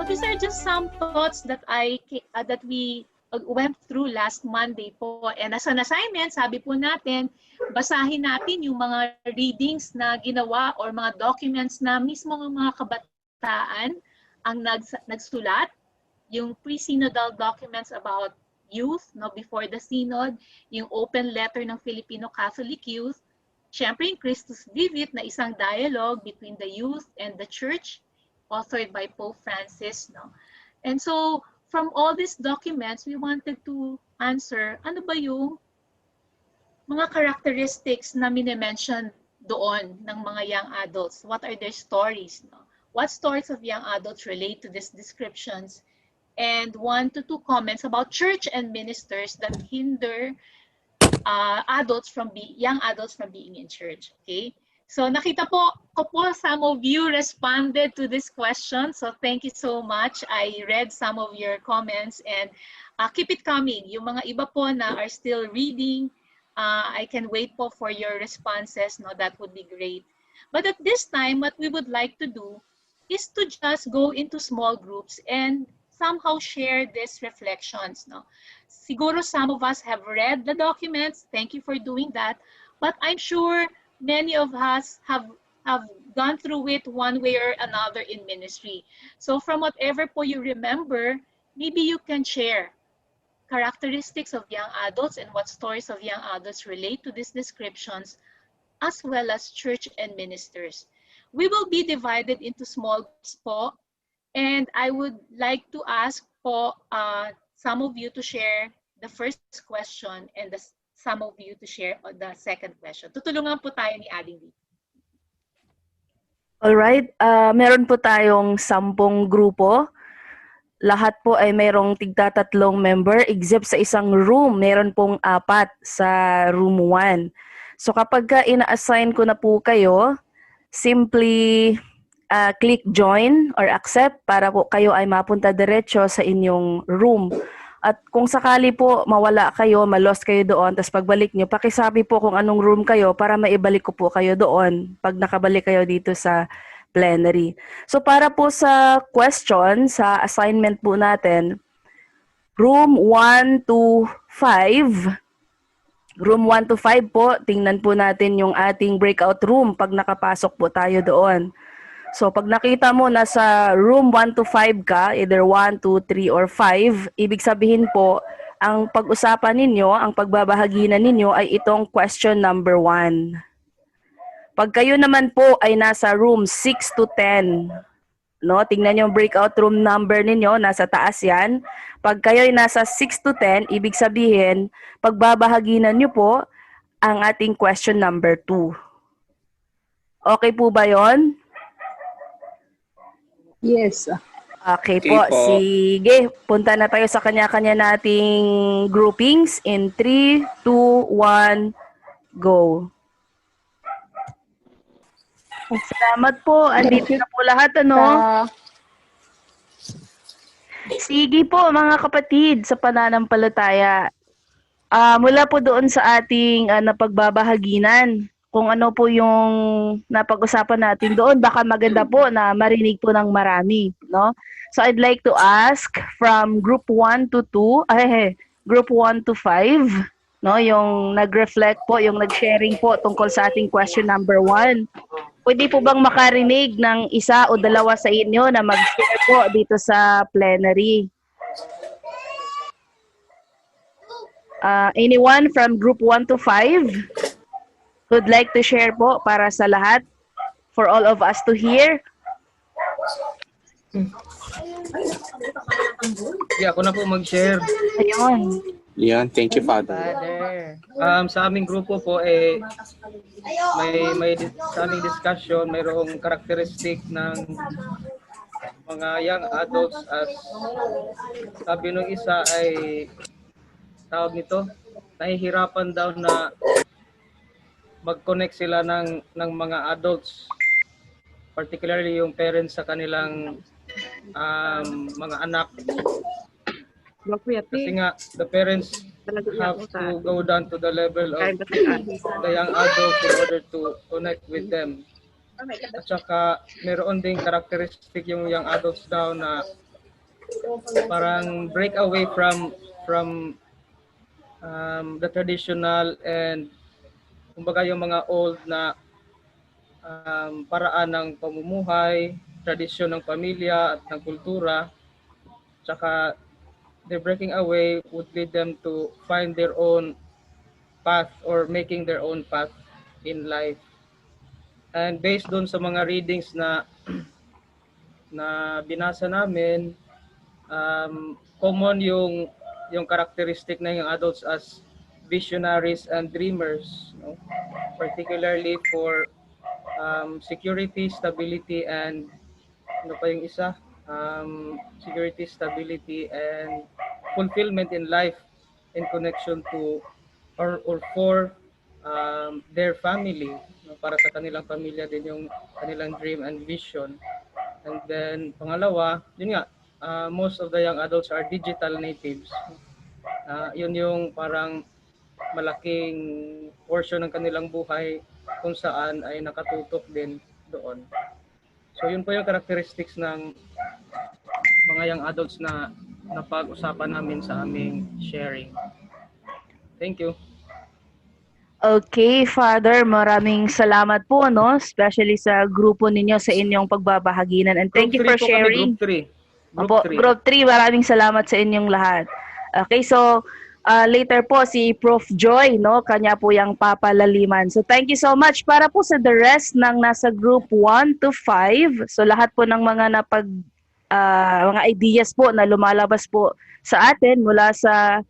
So these are just some thoughts that we went through last Monday po. And as an assignment, sabi po natin, basahin natin yung mga readings na ginawa or mga documents na mismo ng mga kabataan ang nagsulat, yung Pre-Synodal Documents about youth, no, before the Synod, yung open letter ng Filipino Catholic Youth, syempre yung Christus Vivit na isang dialogue between the youth and the church, authored by Pope Francis, no. And so from all these documents, we wanted to answer ano ba yung mga characteristics na mini-mention doon ng mga young adults. What are their stories, no? What stories of young adults relate to these descriptions? And 1 to 2 comments about church and ministers that hinder young adults from being in church. Okay, so nakita ko po some of you responded to this question, so thank you so much. I read some of your comments and keep it coming. Yung mga iba po na are still reading, I can wait po for your responses. No, that would be great. But at this time, what we would like to do is to just go into small groups and somehow share these reflections. No? Siguro some of us have read the documents. Thank you for doing that. But I'm sure many of us have gone through it one way or another in ministry. So from whatever po you remember, maybe you can share characteristics of young adults and what stories of young adults relate to these descriptions, as well as church and ministers. We will be divided into small groups po, and I would like to ask po some of you to share the first question and some of you to share the second question. Tutulungan po tayo ni Aling Lee. Alright, meron po tayong 10 grupo. Lahat po ay mayroong tigta-3 member, except sa isang room, meron pong 4 sa room 1. So kapag ina-assign ko na po kayo, simply click join or accept para po kayo ay mapunta diretso sa inyong room. At kung sakali po mawala kayo, ma-lost kayo doon, tapos pagbalik nyo, pakisabi po kung anong room kayo para maibalik ko po kayo doon pag nakabalik kayo dito sa plenary. So para po sa question, sa assignment po natin, room 1 to 5, room 1 to 5 po, tingnan po natin yung ating breakout room pag nakapasok po tayo doon. So pag nakita mo nasa room 1 to 5 ka, either 1, 2, 3, or 5, ibig sabihin po, ang pag-usapan ninyo, ang pagbabahaginan ninyo ay itong question number 1. Pag kayo naman po ay nasa room 6 to 10, no, tingnan yung breakout room number ninyo, nasa taas yan. Pag kayo ay nasa 6 to 10, ibig sabihin, pagbabahaginan nyo po ang ating question number 2. Okay po ba yon? Yes. Okay po. Sige, punta na tayo sa kanya-kanya nating groupings in 3, 2, 1, go. Salamat po. Andito na po lahat, ano? Sige po, mga kapatid, sa pananampalataya. Mula po doon sa ating napagbabahaginan, kung ano po yung napag-usapan natin doon, baka maganda po na marinig po ng marami, no? So I'd like to ask from group 1 to 2, group 1 to 5, no, yung nag-reflect po, yung nag-sharing po tungkol sa ating question number 1. Pwede po bang makarinig ng isa o dalawa sa inyo na mag-share po dito sa plenary? Anyone from group 1 to 5? Would like to share po para sa lahat, for all of us to hear? Yeah, ako na po mag-share. Ayun. Yan, thank you, Father. Sa aming grupo po, sa aming discussion, mayroong karakteristik ng mga young adults as sabi nung isa ay tawag nito, nahihirapan daw na mag-connect sila ng mga adults, particularly yung parents sa kanilang mga anak. Kasi nga, the parents have to go down to the level of the young adults in order to connect with them. At saka, meron ding characteristic yung young adults daw na parang break away from the traditional and kumbaga yung mga old na paraan ng pamumuhay, tradisyon ng pamilya at ng kultura, tsaka they're breaking away would lead them to find their own path or making their own path in life. And based dun sa mga readings na binasa namin, common yung characteristic na yung adults as visionaries and dreamers, no? Particularly for security, stability, and ano pa yung isa? Security, stability, and fulfillment in life in connection to or for their family. No? Para sa kanilang pamilya din yung kanilang dream and vision. And then, pangalawa, yun nga, most of the young adults are digital natives. Yun yung parang malaking portion ng kanilang buhay kung saan ay nakatutok din doon. So yun po yung characteristics ng mga young adults na napag-usapan namin sa aming sharing. Thank you. Okay, Father, maraming salamat po, no? Especially sa grupo ninyo sa inyong pagbabahaginan. And thank you for sharing. Group 3. Maraming salamat sa inyong lahat. Okay, so later po si Prof. Joy, no? Kanya po yung papalaliman. So thank you so much. Para po sa the rest ng nasa group 1 to 5, so lahat po ng mga mga ideas po na lumalabas po sa atin mula sa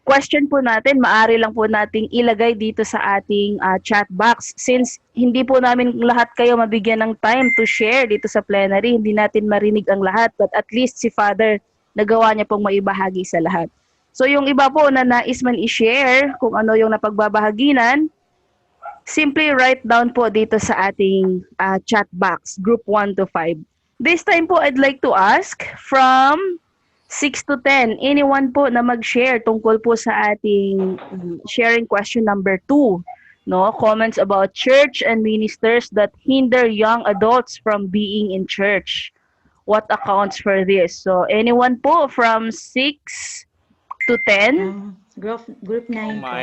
question po natin, maaari lang po nating ilagay dito sa ating chat box. Since hindi po namin lahat kayo mabigyan ng time to share dito sa plenary, hindi natin marinig ang lahat, but at least si Father nagawa niya pong maibahagi sa lahat. So yung iba po na nais man i-share kung ano yung napagbabahaginan, simply write down po dito sa ating chat box, group 1 to 5. This time po, I'd like to ask from 6 to 10, anyone po na mag-share tungkol po sa ating sharing question number 2, no? Comments about church and ministers that hinder young adults from being in church. What accounts for this? So, anyone po from 6 to 10? Group 9 po.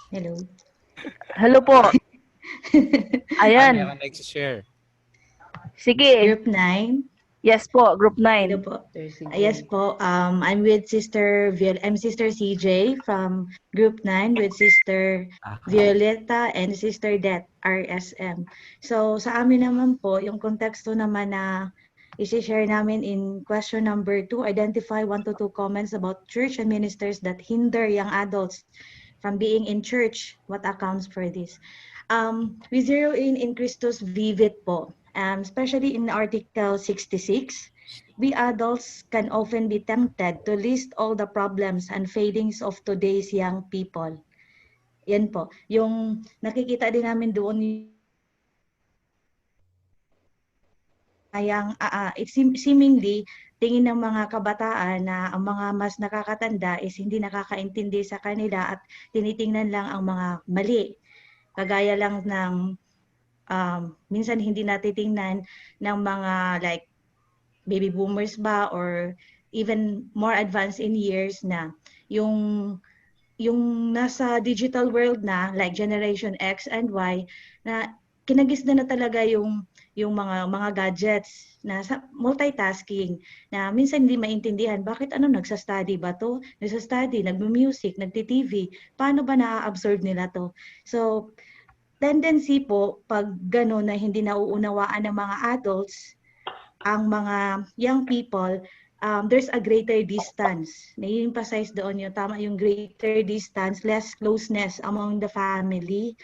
Hello. Hello po. Ayan. Ano nag-share? Sige. Group 9. Yes po, group 9. Hello po. Yes po. I'm with I'm Sister CJ from group 9 with Sister Violeta and Sister Det, RSM. So sa amin naman po, yung konteksto naman na isi-share namin in question number 2, identify 1 to 2 comments about church and ministers that hinder young adults from being in church. What accounts for this? We zero in Christus Vivit po. Especially in Article 66, we adults can often be tempted to list all the problems and failings of today's young people. Yan po. Yung nakikita din namin doon, seemingly, tingin ng mga kabataan na ang mga mas nakakatanda is hindi nakakaintindi sa kanila at tinitingnan lang ang mga mali. Kagaya lang ng minsan hindi natitingnan ng mga like baby boomers ba or even more advanced in years na yung nasa digital world na like Generation X and Y na kinagis na talaga yung mga gadgets na multitasking na minsan hindi maintindihan bakit nagsa-study ba to? Nagsa-study, nagmu-music, nagti-TV. Paano ba na-absorb nila to? So tendency po, pag gano'n na hindi nauunawaan ng mga adults, ang mga young people, there's a greater distance. Na-emphasize doon yung tama yung greater distance, less closeness among the family,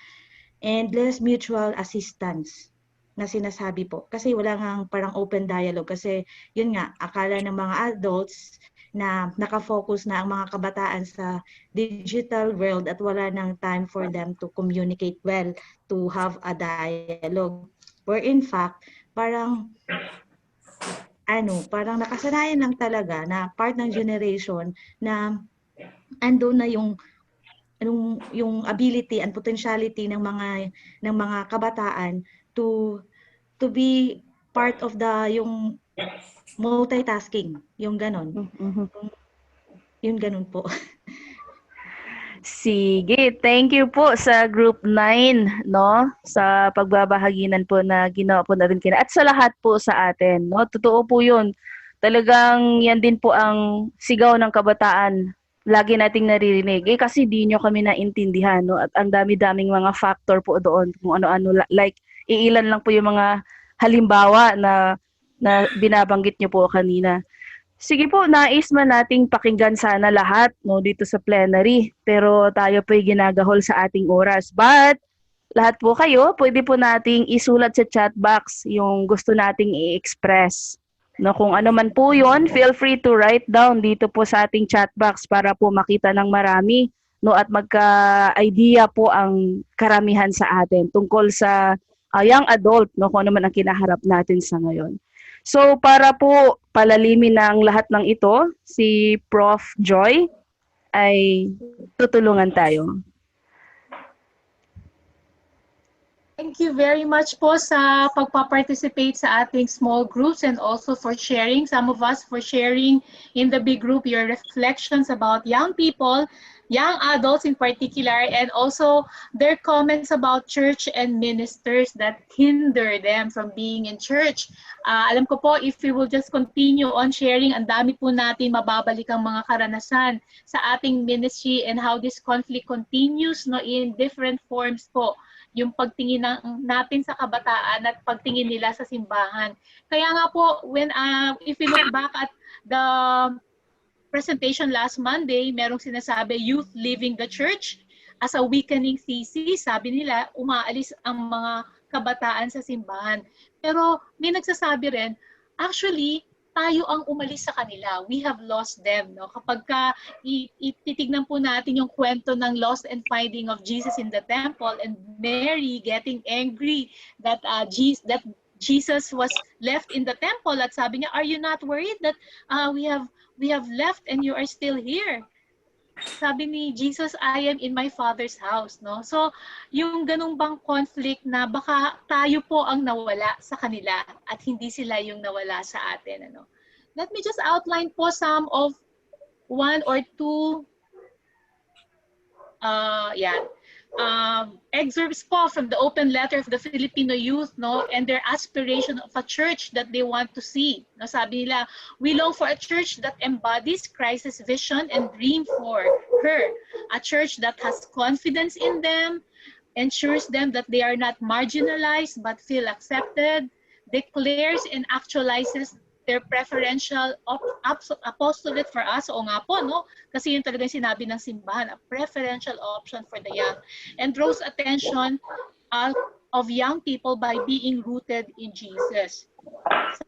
and less mutual assistance na sinasabi po. Kasi wala nga parang open dialogue. Kasi yun nga, akala ng mga adults na nakafocus na ang mga kabataan sa digital world at wala nang time for them to communicate well, to have a dialogue. Where in fact, parang nakasanayan lang talaga na part ng generation na ando na yung ability and potentiality ng mga kabataan to be part of yung multitasking, yung ganon. Yung ganon po. Sige, thank you po sa Group 9, no? Sa pagbabahaginan po na ginawa po natin kina. At sa lahat po sa atin, no? Totoo po 'yun. Talagang yan din po ang sigaw ng kabataan. Lagi nating naririnig. Kasi di nyo kami naintindihan, no? At ang dami-daming mga factor po doon kung ano-ano, like iilan lang po yung mga halimbawa na binabanggit nyo po kanina. Sige po, nais man nating pakinggan sana lahat, no, dito sa plenary. Pero tayo po'y ginagahol sa ating oras. But lahat po kayo, pwede po nating isulat sa chat box yung gusto nating i-express. No, kung ano man po yon, feel free to write down dito po sa ating chat box para po makita ng marami, no, at magka-idea po ang karamihan sa atin tungkol sa young adult, no, kung ano man ang kinaharap natin sa ngayon. So para po palalimin ng lahat ng ito, si Prof. Joy ay tutulungan tayo. Thank you very much po sa pagpa-participate sa ating small groups and also for sharing, some of us for sharing in the big group your reflections about young people, young adults in particular, and also their comments about church and ministers that hinder them from being in church. Alam ko po, if we will just continue on sharing, ang dami po natin mababalik ang mga karanasan sa ating ministry and how this conflict continues, no, in different forms po. Yung pagtingin natin sa kabataan at pagtingin nila sa simbahan. Kaya nga po, if we look back at the presentation last Monday, merong sinasabi, youth leaving the church as a weakening thesis. Sabi nila, umaalis ang mga kabataan sa simbahan. Pero may nagsasabi rin, actually, tayo ang umalis sa kanila. We have lost them. No? Kapag ititignan po natin yung kwento ng lost and finding of Jesus in the temple and Mary getting angry that Jesus was left in the temple at sabi niya, are you not worried that we have left and you are still here? Sabi ni Jesus, I am in my Father's house. No? So, yung ganung bang conflict na baka tayo po ang nawala sa kanila at hindi sila yung nawala sa atin. Ano? Let me just outline po some of one or two excerpts po from the open letter of the Filipino youth, no, and their aspiration of a church that they want to see. No, sabi nila, we long for a church that embodies Christ's vision and dream for her. A church that has confidence in them, ensures them that they are not marginalized but feel accepted, declares and actualizes their preferential apostolate for us. O nga po, no? Kasi yun talaga yung sinabi ng simbahan, a preferential option for the young. And draws attention of young people by being rooted in Jesus.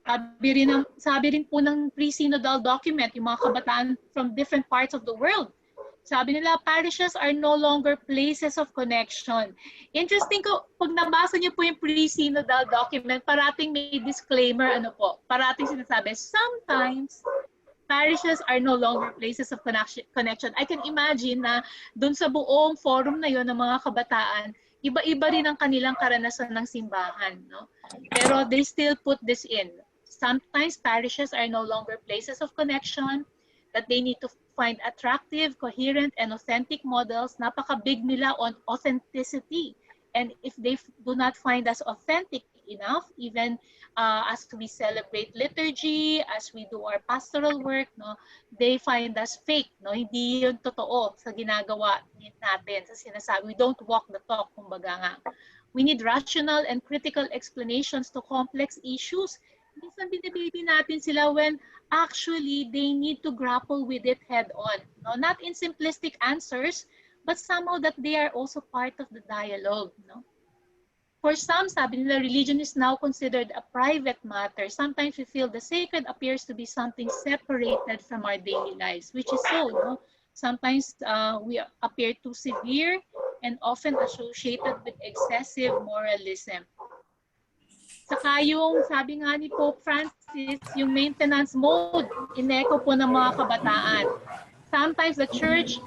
Sabi rin po ng Pre-Synodal Document, yung mga kabataan from different parts of the world, sabi nila, parishes are no longer places of connection. Interesting ko, pag nabasa niyo po yung Pre-Synodal Document, parating may disclaimer, parating sinasabi, sometimes parishes are no longer places of connection. I can imagine na dun sa buong forum na yon ng mga kabataan, iba-iba rin ang kanilang karanasan ng simbahan. No? Pero they still put this in. Sometimes parishes are no longer places of connection, that they need to find attractive, coherent, and authentic models. Napaka-big nila on authenticity. And if they do not find us authentic enough, even as we celebrate liturgy, as we do our pastoral work, no, they find us fake. No? Hindi yun totoo sa ginagawa natin, sa sinasabi. We don't walk the talk, kumbaga nga. We need rational and critical explanations to complex issues. Minsan binibitin natin sila when actually they need to grapple with it head on. No? Not in simplistic answers, but somehow that they are also part of the dialogue. No? For some, sabi nila, religion is now considered a private matter. Sometimes we feel the sacred appears to be something separated from our daily lives, which is so. No? Sometimes we appear too severe and often associated with excessive moralism. Saka yung sabi nga ni Pope Francis, yung maintenance mode, in-echo po ng mga kabataan. Sometimes the church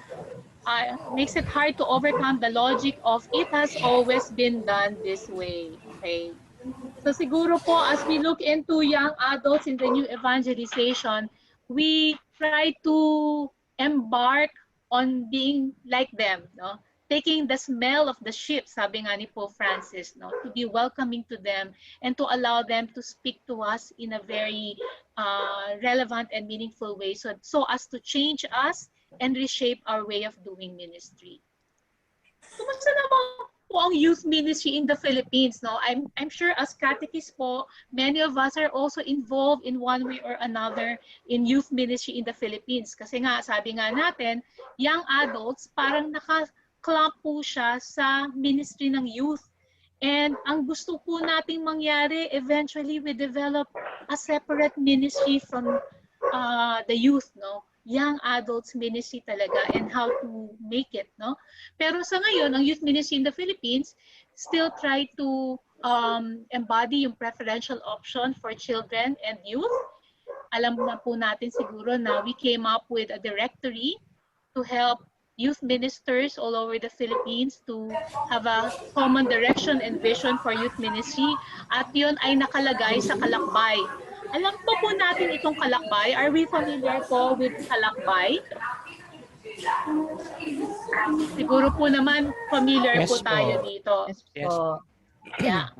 makes it hard to overcome the logic of it has always been done this way. Okay? So siguro po, as we look into young adults in the new evangelization, we try to embark on being like them, no? Taking the smell of the sheep, sabi nga ni Pope Francis, no? To be welcoming to them and to allow them to speak to us in a very relevant and meaningful way, so as to change us and reshape our way of doing ministry. Kumusta naman po ang youth ministry in the Philippines? No, I'm sure as catechists po, many of us are also involved in one way or another in youth ministry in the Philippines. Kasi nga, sabi nga natin, young adults, parang naka-clump po siya sa ministry ng youth. And ang gusto po nating mangyari, eventually we develop a separate ministry from the youth, no? Young adults ministry talaga, and how to make it, no? Pero sa ngayon, ang youth ministry in the Philippines still try to embody yung preferential option for children and youth. Alam na po natin siguro na we came up with a directory to help youth ministers all over the Philippines to have a common direction and vision for youth ministry, at yun ay nakalagay sa Kalakbay. Alam po natin itong Kalakbay. Are we familiar po with Kalakbay? Siguro po naman familiar Yes po tayo dito. Yes. Yeah.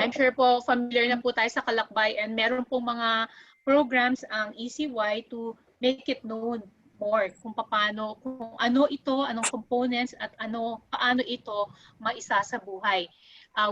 I'm sure po familiar na po tayo sa Kalakbay, and meron pong mga programs ang ECY to make it known more kung paano, kung ano ito, anong components, at paano ito maisa sa buhay.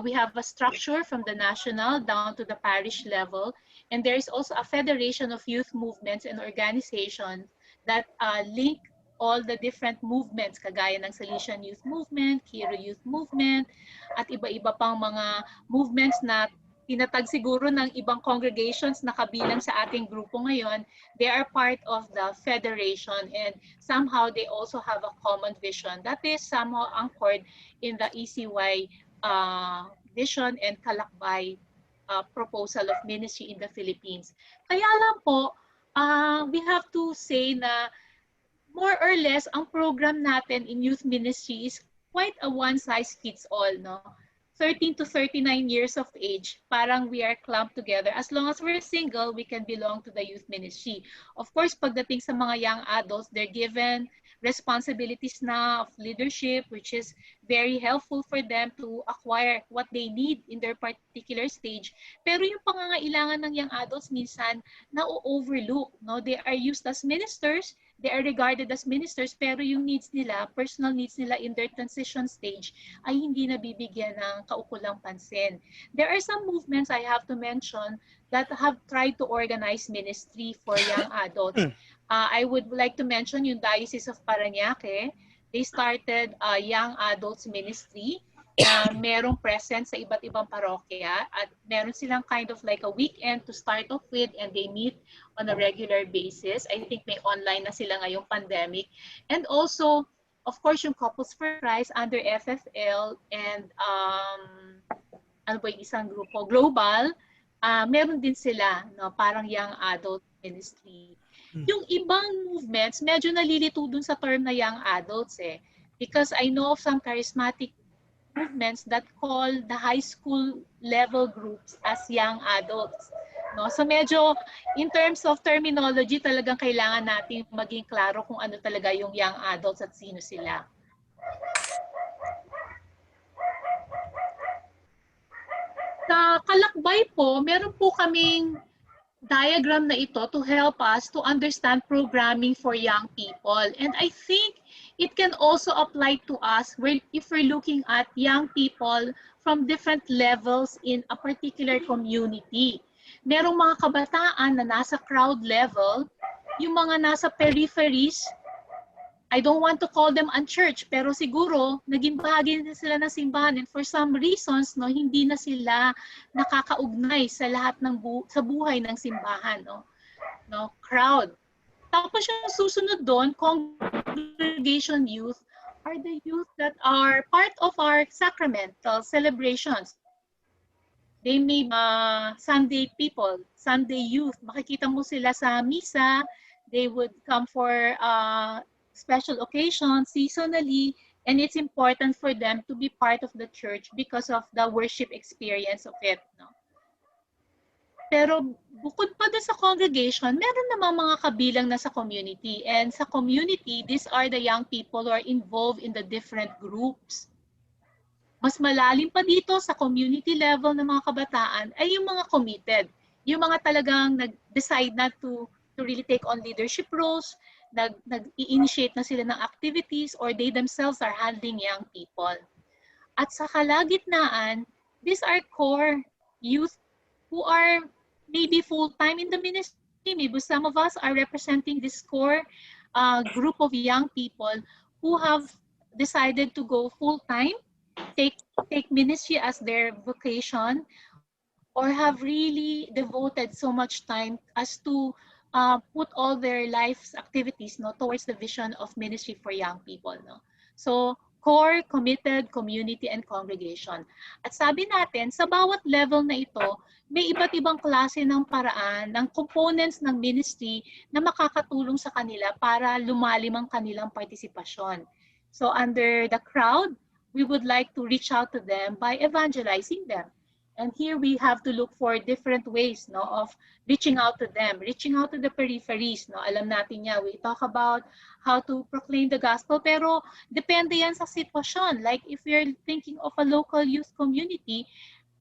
We have a structure from the national down to the parish level, and there is also a federation of youth movements and organizations that link all the different movements, kagaya ng Salesian Youth Movement, Khie Youth Movement, at iba-iba pang mga movements na tinatag siguro ng ibang congregations na kabilang sa ating grupo ngayon. They are part of the federation, and somehow they also have a common vision that is somehow anchored in the ECY vision and Kalakbay proposal of ministry in the Philippines. Kaya lang po, we have to say na more or less ang program natin in youth ministry is quite a one-size-fits-all, no? 13 to 39 years of age, parang we are clumped together. As long as we're single, we can belong to the youth ministry. Of course, pagdating sa mga young adults, they're given responsibilities na of leadership, which is very helpful for them to acquire what they need in their particular stage. Pero yung pangangailangan ng young adults minsan na-overlook, no? They are used as ministers, they are regarded as ministers, pero yung needs nila, personal needs nila in their transition stage ay hindi nabibigyan ng kaukulang pansin. There are some movements I have to mention that have tried to organize ministry for young adults. I would like to mention yung Diocese of Parañaque. They started a young adults ministry na merong presence sa iba't ibang parokya, at meron silang kind of like a weekend to start off with, and they meet on a regular basis. I think may online na sila ngayong pandemic. And also, of course, yung Couples for Christ under FFL and ano ba yung isang grupo, Global, meron din sila, no, parang young adult ministry. Yung ibang movements, medyo nalilito dun sa term na young adults because I know of some charismatic movements that call the high school level groups as young adults. No? So medyo in terms of terminology, talagang kailangan natin maging klaro kung ano talaga yung young adults at sino sila. Sa Kalakbay po, meron po kaming diagram na ito to help us to understand programming for young people. And I think it can also apply to us if we're looking at young people from different levels in a particular community. Merong mga kabataan na nasa crowd level, yung mga nasa peripheries, I don't want to call them unchurched, pero siguro naging bahagi na sila ng simbahan, and for some reasons, no, hindi na sila nakakaugnay sa lahat ng sa buhay ng simbahan, no, crowd. Tapos yung susunod doon, congregation youth are the youth that are part of our sacramental celebrations. They may be Sunday people, Sunday youth. Makikita mo sila sa misa. They would come for special occasions, seasonally, and it's important for them to be part of the church because of the worship experience of it. No? Pero bukod pa doon sa congregation, meron namang mga kabilang na sa community. And sa community, these are the young people who are involved in the different groups. Mas malalim pa dito sa community level ng mga kabataan ay yung mga committed. Yung mga talagang nag-decide na to really take on leadership roles, nag-i-initiate na sila ng activities, or they themselves are handling young people. At sa kalagitnaan, these are core youth who are maybe full-time in the ministry. Maybe some of us are representing this core group of young people who have decided to go full-time, take ministry as their vocation, or have really devoted so much time as to put all their life's activities towards the vision of ministry for young people. So, core, committed, community, and congregation. At sabi natin, sa bawat level na ito, may iba't ibang klase ng paraan, ng components ng ministry na makakatulong sa kanila para lumalim ang kanilang partisipasyon. So under the crowd, we would like to reach out to them by evangelizing them. And here we have to look for different ways of reaching out to them, reaching out to the peripheries. Alam natin niya, we talk about how to proclaim the gospel, pero depende yan sa sitwasyon. Like if you're thinking of a local youth community,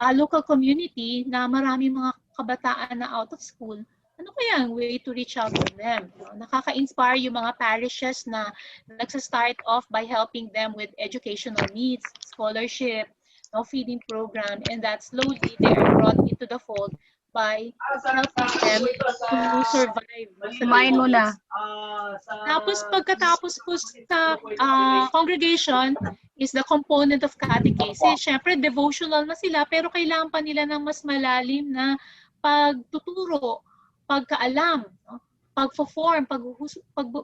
a local community na maraming mga kabataan na out of school, ano kaya ang way to reach out to them? Nakaka-inspire yung mga parishes na nagsa-start off by helping them with educational needs, scholarship, feeding program, and that slowly they are brought into the fold by helping them to survive sa daily needs. Tapos pagkatapos po sa congregation is the component of catechesis. Siyempre, devotional na sila, pero kailangan pa nila ng mas malalim na pagtuturo, pagkaalam, pag-form,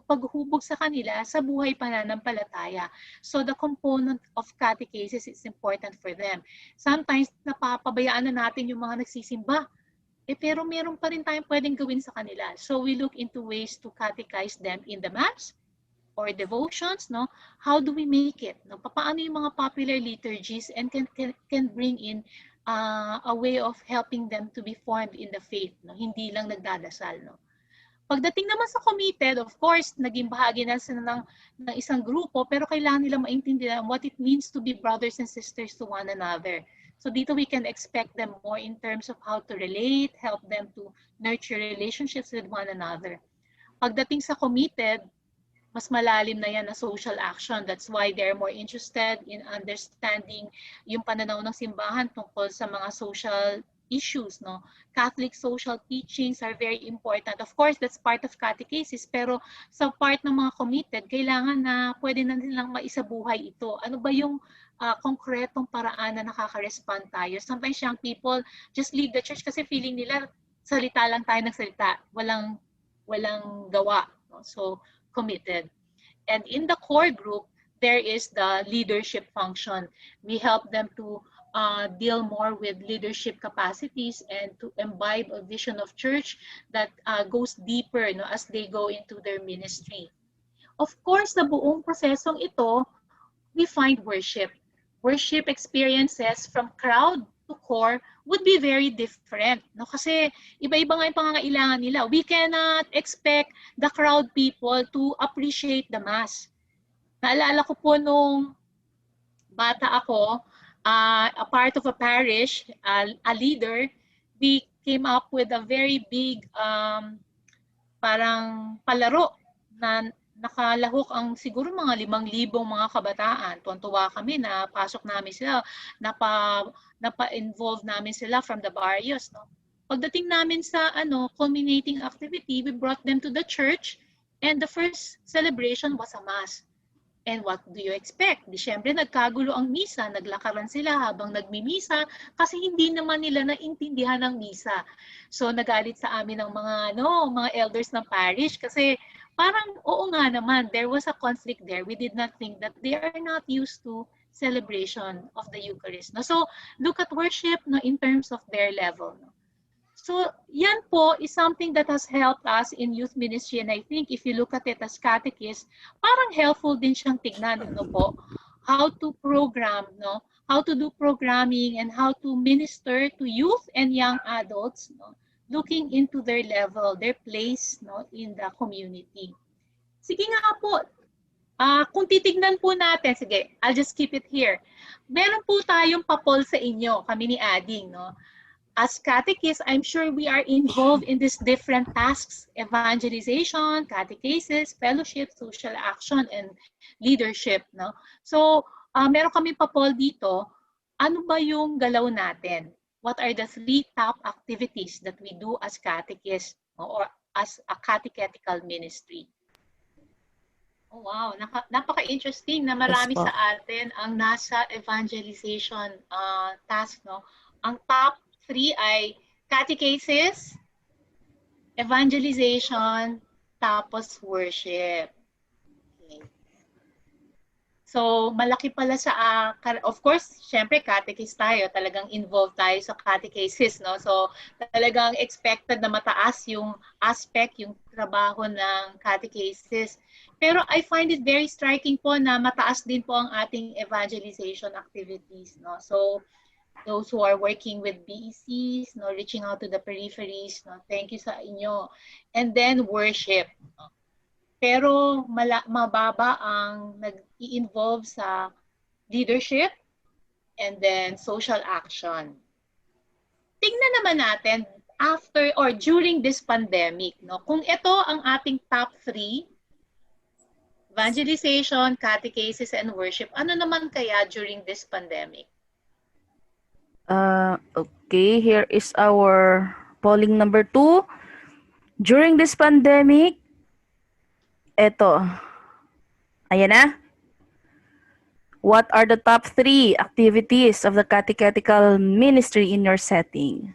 paghubog sa kanila sa buhay pananampalataya. So the component of catechesis is important for them. Sometimes napapabayaan na natin yung mga nagsisimba, pero meron pa rin tayong pwedeng gawin sa kanila. So we look into ways to catechize them in the mass or devotions. How do we make it? Paano yung mga popular liturgies and can bring in a way of helping them to be formed in the faith. Hindi lang nagdadasal. Pagdating naman sa committed, of course, naging bahagi na sila ng isang grupo, pero kailangan nila maintindihan what it means to be brothers and sisters to one another. So dito we can expect them more in terms of how to relate, help them to nurture relationships with one another. Pagdating sa committed, mas malalim na yan na social action. That's why they're more interested in understanding yung pananaw ng simbahan tungkol sa mga social issues. Catholic social teachings are very important. Of course, that's part of catechesis, pero sa part ng mga committed, kailangan na pwede na nilang maisabuhay ito. Ano ba yung konkretong paraan na nakaka-respond tayo? Sometimes young people just leave the church kasi feeling nila salita lang tayo ng salita, walang gawa. So, committed. And in the core group, there is the leadership function. We help them to deal more with leadership capacities and to imbibe a vision of church that goes deeper as they go into their ministry. Of course, sa buong prosesong ito, we find worship. Worship experiences from crowd to core would be very different. Kasi iba-iba nga yung pangangailangan nila. We cannot expect the crowd people to appreciate the Mass. Naalala ko po nung bata ako, a part of a parish, a leader, we came up with a very big parang palaro na nakalahok ang siguro mga 5,000 mga kabataan. Tuwan-tuwa kami na pasok namin sila, napa-involve namin sila from the barrios. Pagdating namin sa culminating activity, we brought them to the church, and the first celebration was a Mass. And what do you expect? Di syempre nagkagulo ang misa, naglakaran sila habang nagmimisa kasi hindi naman nila naintindihan ang misa. So nagalit sa amin ng mga elders ng parish kasi parang oo nga naman, there was a conflict there. We did not think that they are not used to celebration of the Eucharist. So look at worship in terms of their level. So yan po is something that has helped us in youth ministry, and I think if you look at it as catechists, parang helpful din siyang tignan po, how to program, how to do programming and how to minister to youth and young adults looking into their level, their place, no, in the community. Sige nga po, kung titignan po natin, sige, I'll just keep it here. Meron po tayong papol sa inyo, kami ni Ading, no? As catechists, I'm sure we are involved in these different tasks: evangelization, catechesis, fellowship, social action, and leadership. No? So, meron kami papol dito. Ano ba yung galaw natin? What are the 3 top activities that we do as catechists or as a catechetical ministry? Oh, wow, napaka-interesting na marami Yes, po. sa atin ang nasa evangelization task. No? Ang top 3 ay catechesis, evangelization, tapos worship. Okay. So, malaki pala sa, of course, syempre, catechist tayo, talagang involved tayo sa catechesis, no? So, talagang expected na mataas yung aspect, yung trabaho ng catechesis. Pero I find it very striking po na mataas din po ang ating evangelization activities, no? So, those who are working with BECs, no, reaching out to the peripheries, no, thank you sa inyo. And then worship. No. Pero mababa ang nag-i-involve sa leadership and then social action. Tingnan naman natin after or during this pandemic, no, kung ito ang ating top 3, evangelization, catechesis, and worship, ano naman kaya during this pandemic? Okay, here is our polling number 2. During this pandemic, eto. Ayan na. What are the top 3 activities of the catechetical ministry in your setting?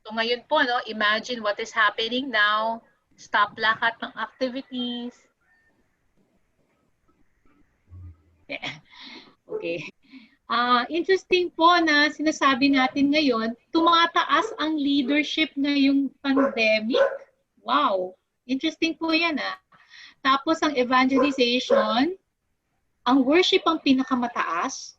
So ngayon po, no, imagine what is happening now. Stop lahat ng activities. Okay. Interesting po na sinasabi natin ngayon, tumataas ang leadership ngayong pandemic. Wow. Interesting po yan. Tapos ang evangelization, ang worship ang pinakamataas.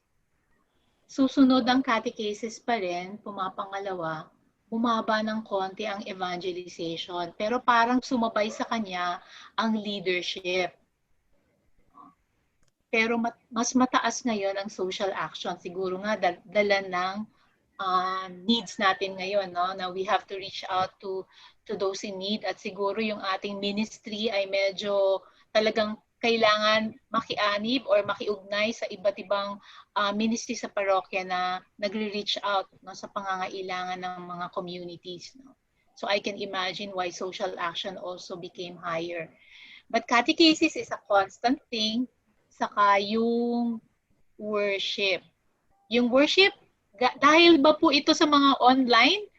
Susunod ang catechesis pa rin, pumapangalawa. Bumaba ng konti ang evangelization. Pero parang sumabay sa kanya ang leadership. Pero mas mataas ngayon ang social action. Siguro nga dala ng needs natin ngayon, no? Na we have to reach out to those in need. At siguro yung ating ministry ay medyo talagang kailangan makianib or makiugnay sa iba't ibang ministry sa parokya na nagre-reach out, no, sa pangangailangan ng mga communities. No? So I can imagine why social action also became higher. But catechesis is a constant thing. Saka yung worship. Yung worship, dahil ba po ito sa mga online,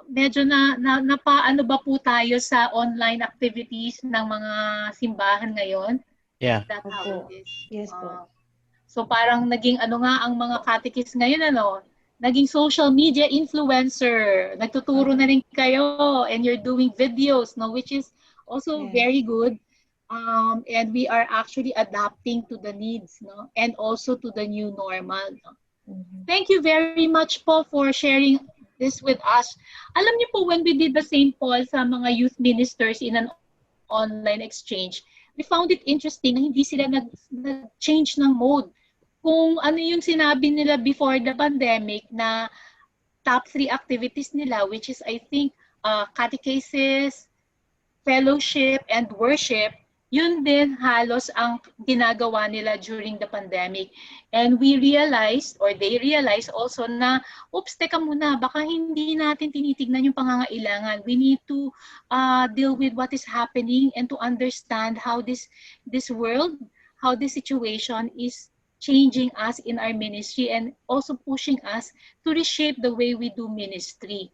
medyo napaano ba po tayo sa online activities ng mga simbahan ngayon? Yeah. That's how it is. Yes po. So parang naging ano nga ang mga catechists ngayon, ano? Naging social media influencer. Nagtuturo na rin kayo and you're doing videos, no? Which is also very good. And we are actually adapting to the needs, no? And also to the new normal. No? Thank you very much po for sharing this with us. Alam niyo po, when we did the same poll sa mga youth ministers in an online exchange, we found it interesting na hindi sila nag-change ng mode. Kung ano yung sinabi nila before the pandemic na top 3 activities nila, which is I think catechesis, fellowship, and worship, yun din halos ang ginagawa nila during the pandemic. And we realized, or they realized also na, oops, teka muna, baka hindi natin tinitignan yung pangangailangan. We need to deal with what is happening and to understand how this world, how this situation is changing us in our ministry and also pushing us to reshape the way we do ministry.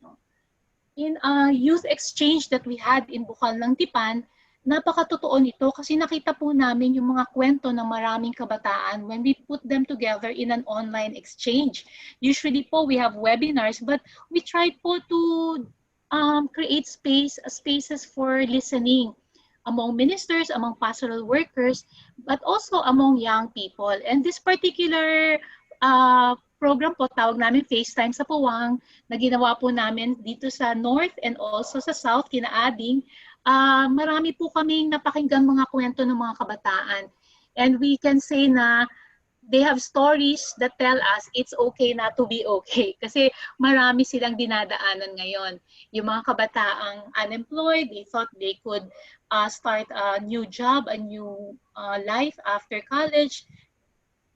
In a youth exchange that we had in Bukal ng Tipan, napakatotoo nito kasi nakita po namin yung mga kwento ng maraming kabataan when we put them together in an online exchange. Usually po we have webinars, but we try po to create spaces for listening among ministers, among pastoral workers, but also among young people. And this particular program po, tawag namin FaceTime sa Puwang, na ginawa po namin dito sa North and also sa South, kina-Ading. Marami po kaming napakinggan mga kwento ng mga kabataan. And we can say na they have stories that tell us it's okay not to be okay. Kasi marami silang dinadaanan ngayon. Yung mga kabataang unemployed, they thought they could start a new job, a new life after college.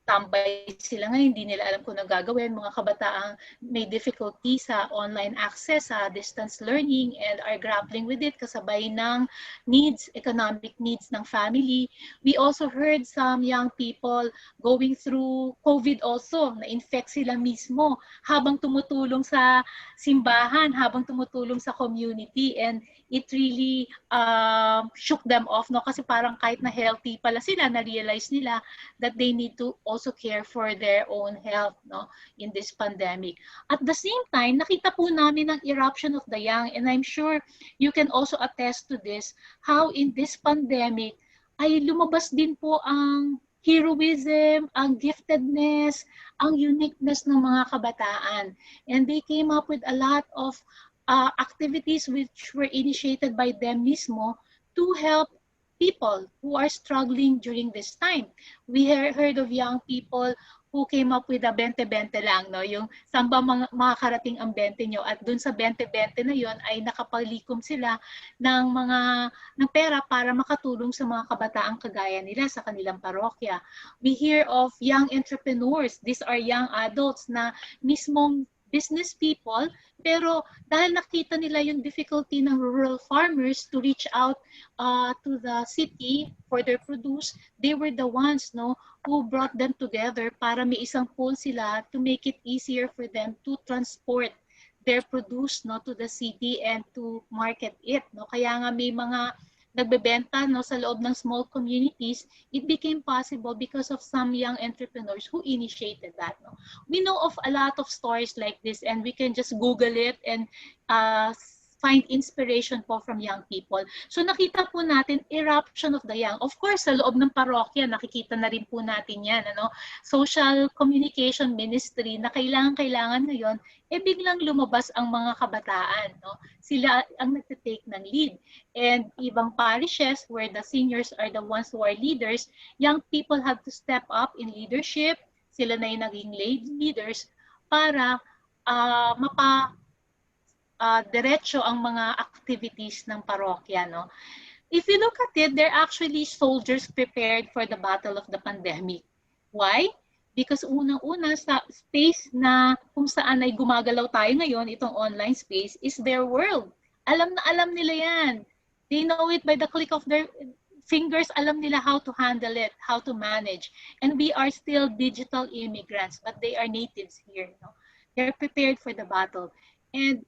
Tambay sila ngayon, hindi nila alam kung ano gagawin. Mga kabataang may difficulty sa online access, sa distance learning, and are grappling with it kasabay ng needs, economic needs ng family. We also heard some young people going through COVID also, na-infect sila mismo habang tumutulong sa simbahan, habang tumutulong sa community, and it really shook them off, no? Kasi parang kahit na healthy pala sila, na-realize nila that they need to also care for their own health, no, in this pandemic. At the same time, nakita po namin ang eruption of the young, and I'm sure you can also attest to this, how in this pandemic ay lumabas din po ang heroism, ang giftedness, ang uniqueness ng mga kabataan. And they came up with a lot of activities which were initiated by them mismo to help people who are struggling during this time. We heard of young people who came up with a 20-20 lang, no? Yung saan ba makakarating ang 20 nyo, at dun sa 20-20 na yon ay nakapalikom sila ng pera para makatulong sa mga kabataang kagaya nila sa kanilang parokya. We hear of young entrepreneurs. These are young adults na mismong business people, pero dahil nakita nila yung difficulty ng rural farmers to reach out to the city for their produce, they were the ones, no, who brought them together para may isang pool sila to make it easier for them to transport their produce, no, to the city and to market it, no. Kaya nga may mga nagbebenta, no, sa loob ng small communities. It became possible because of some young entrepreneurs who initiated that, no. We know of a lot of stories like this, and we can just Google it and find inspiration po from young people. So nakita po natin eruption of the young. Of course, sa loob ng parokya, nakikita na rin po natin yan, ano? Social communication ministry na kailangan ngayon, biglang lumabas ang mga kabataan, no? Sila ang nagtitake ng lead. And ibang parishes where the seniors are the ones who are leaders, young people have to step up in leadership. Sila na yung naging leaders para diretso ang mga activities ng parokya, no? If you look at it, they're actually soldiers prepared for the battle of the pandemic. Why? Because unang-una sa space na kung saan ay gumagalaw tayo ngayon, itong online space, is their world. Alam na alam nila yan. They know it by the click of their fingers. Alam nila how to handle it, how to manage. And we are still digital immigrants, but they are natives here, no? They're prepared for the battle. And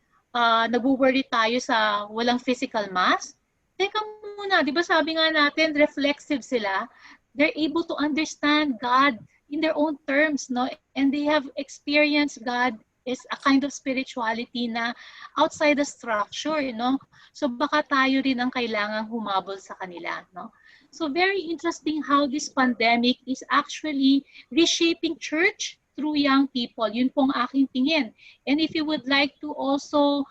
nag-worry tayo sa walang physical mass. Teka muna, di ba sabi nga natin, reflexive sila. They're able to understand God in their own terms, no? And they have experienced God is a kind of spirituality na outside the structure, no? So baka tayo rin ang kailangang humabol sa kanila, no? So very interesting how this pandemic is actually reshaping church through young people. Yun pong aking tingin. And if you would like to also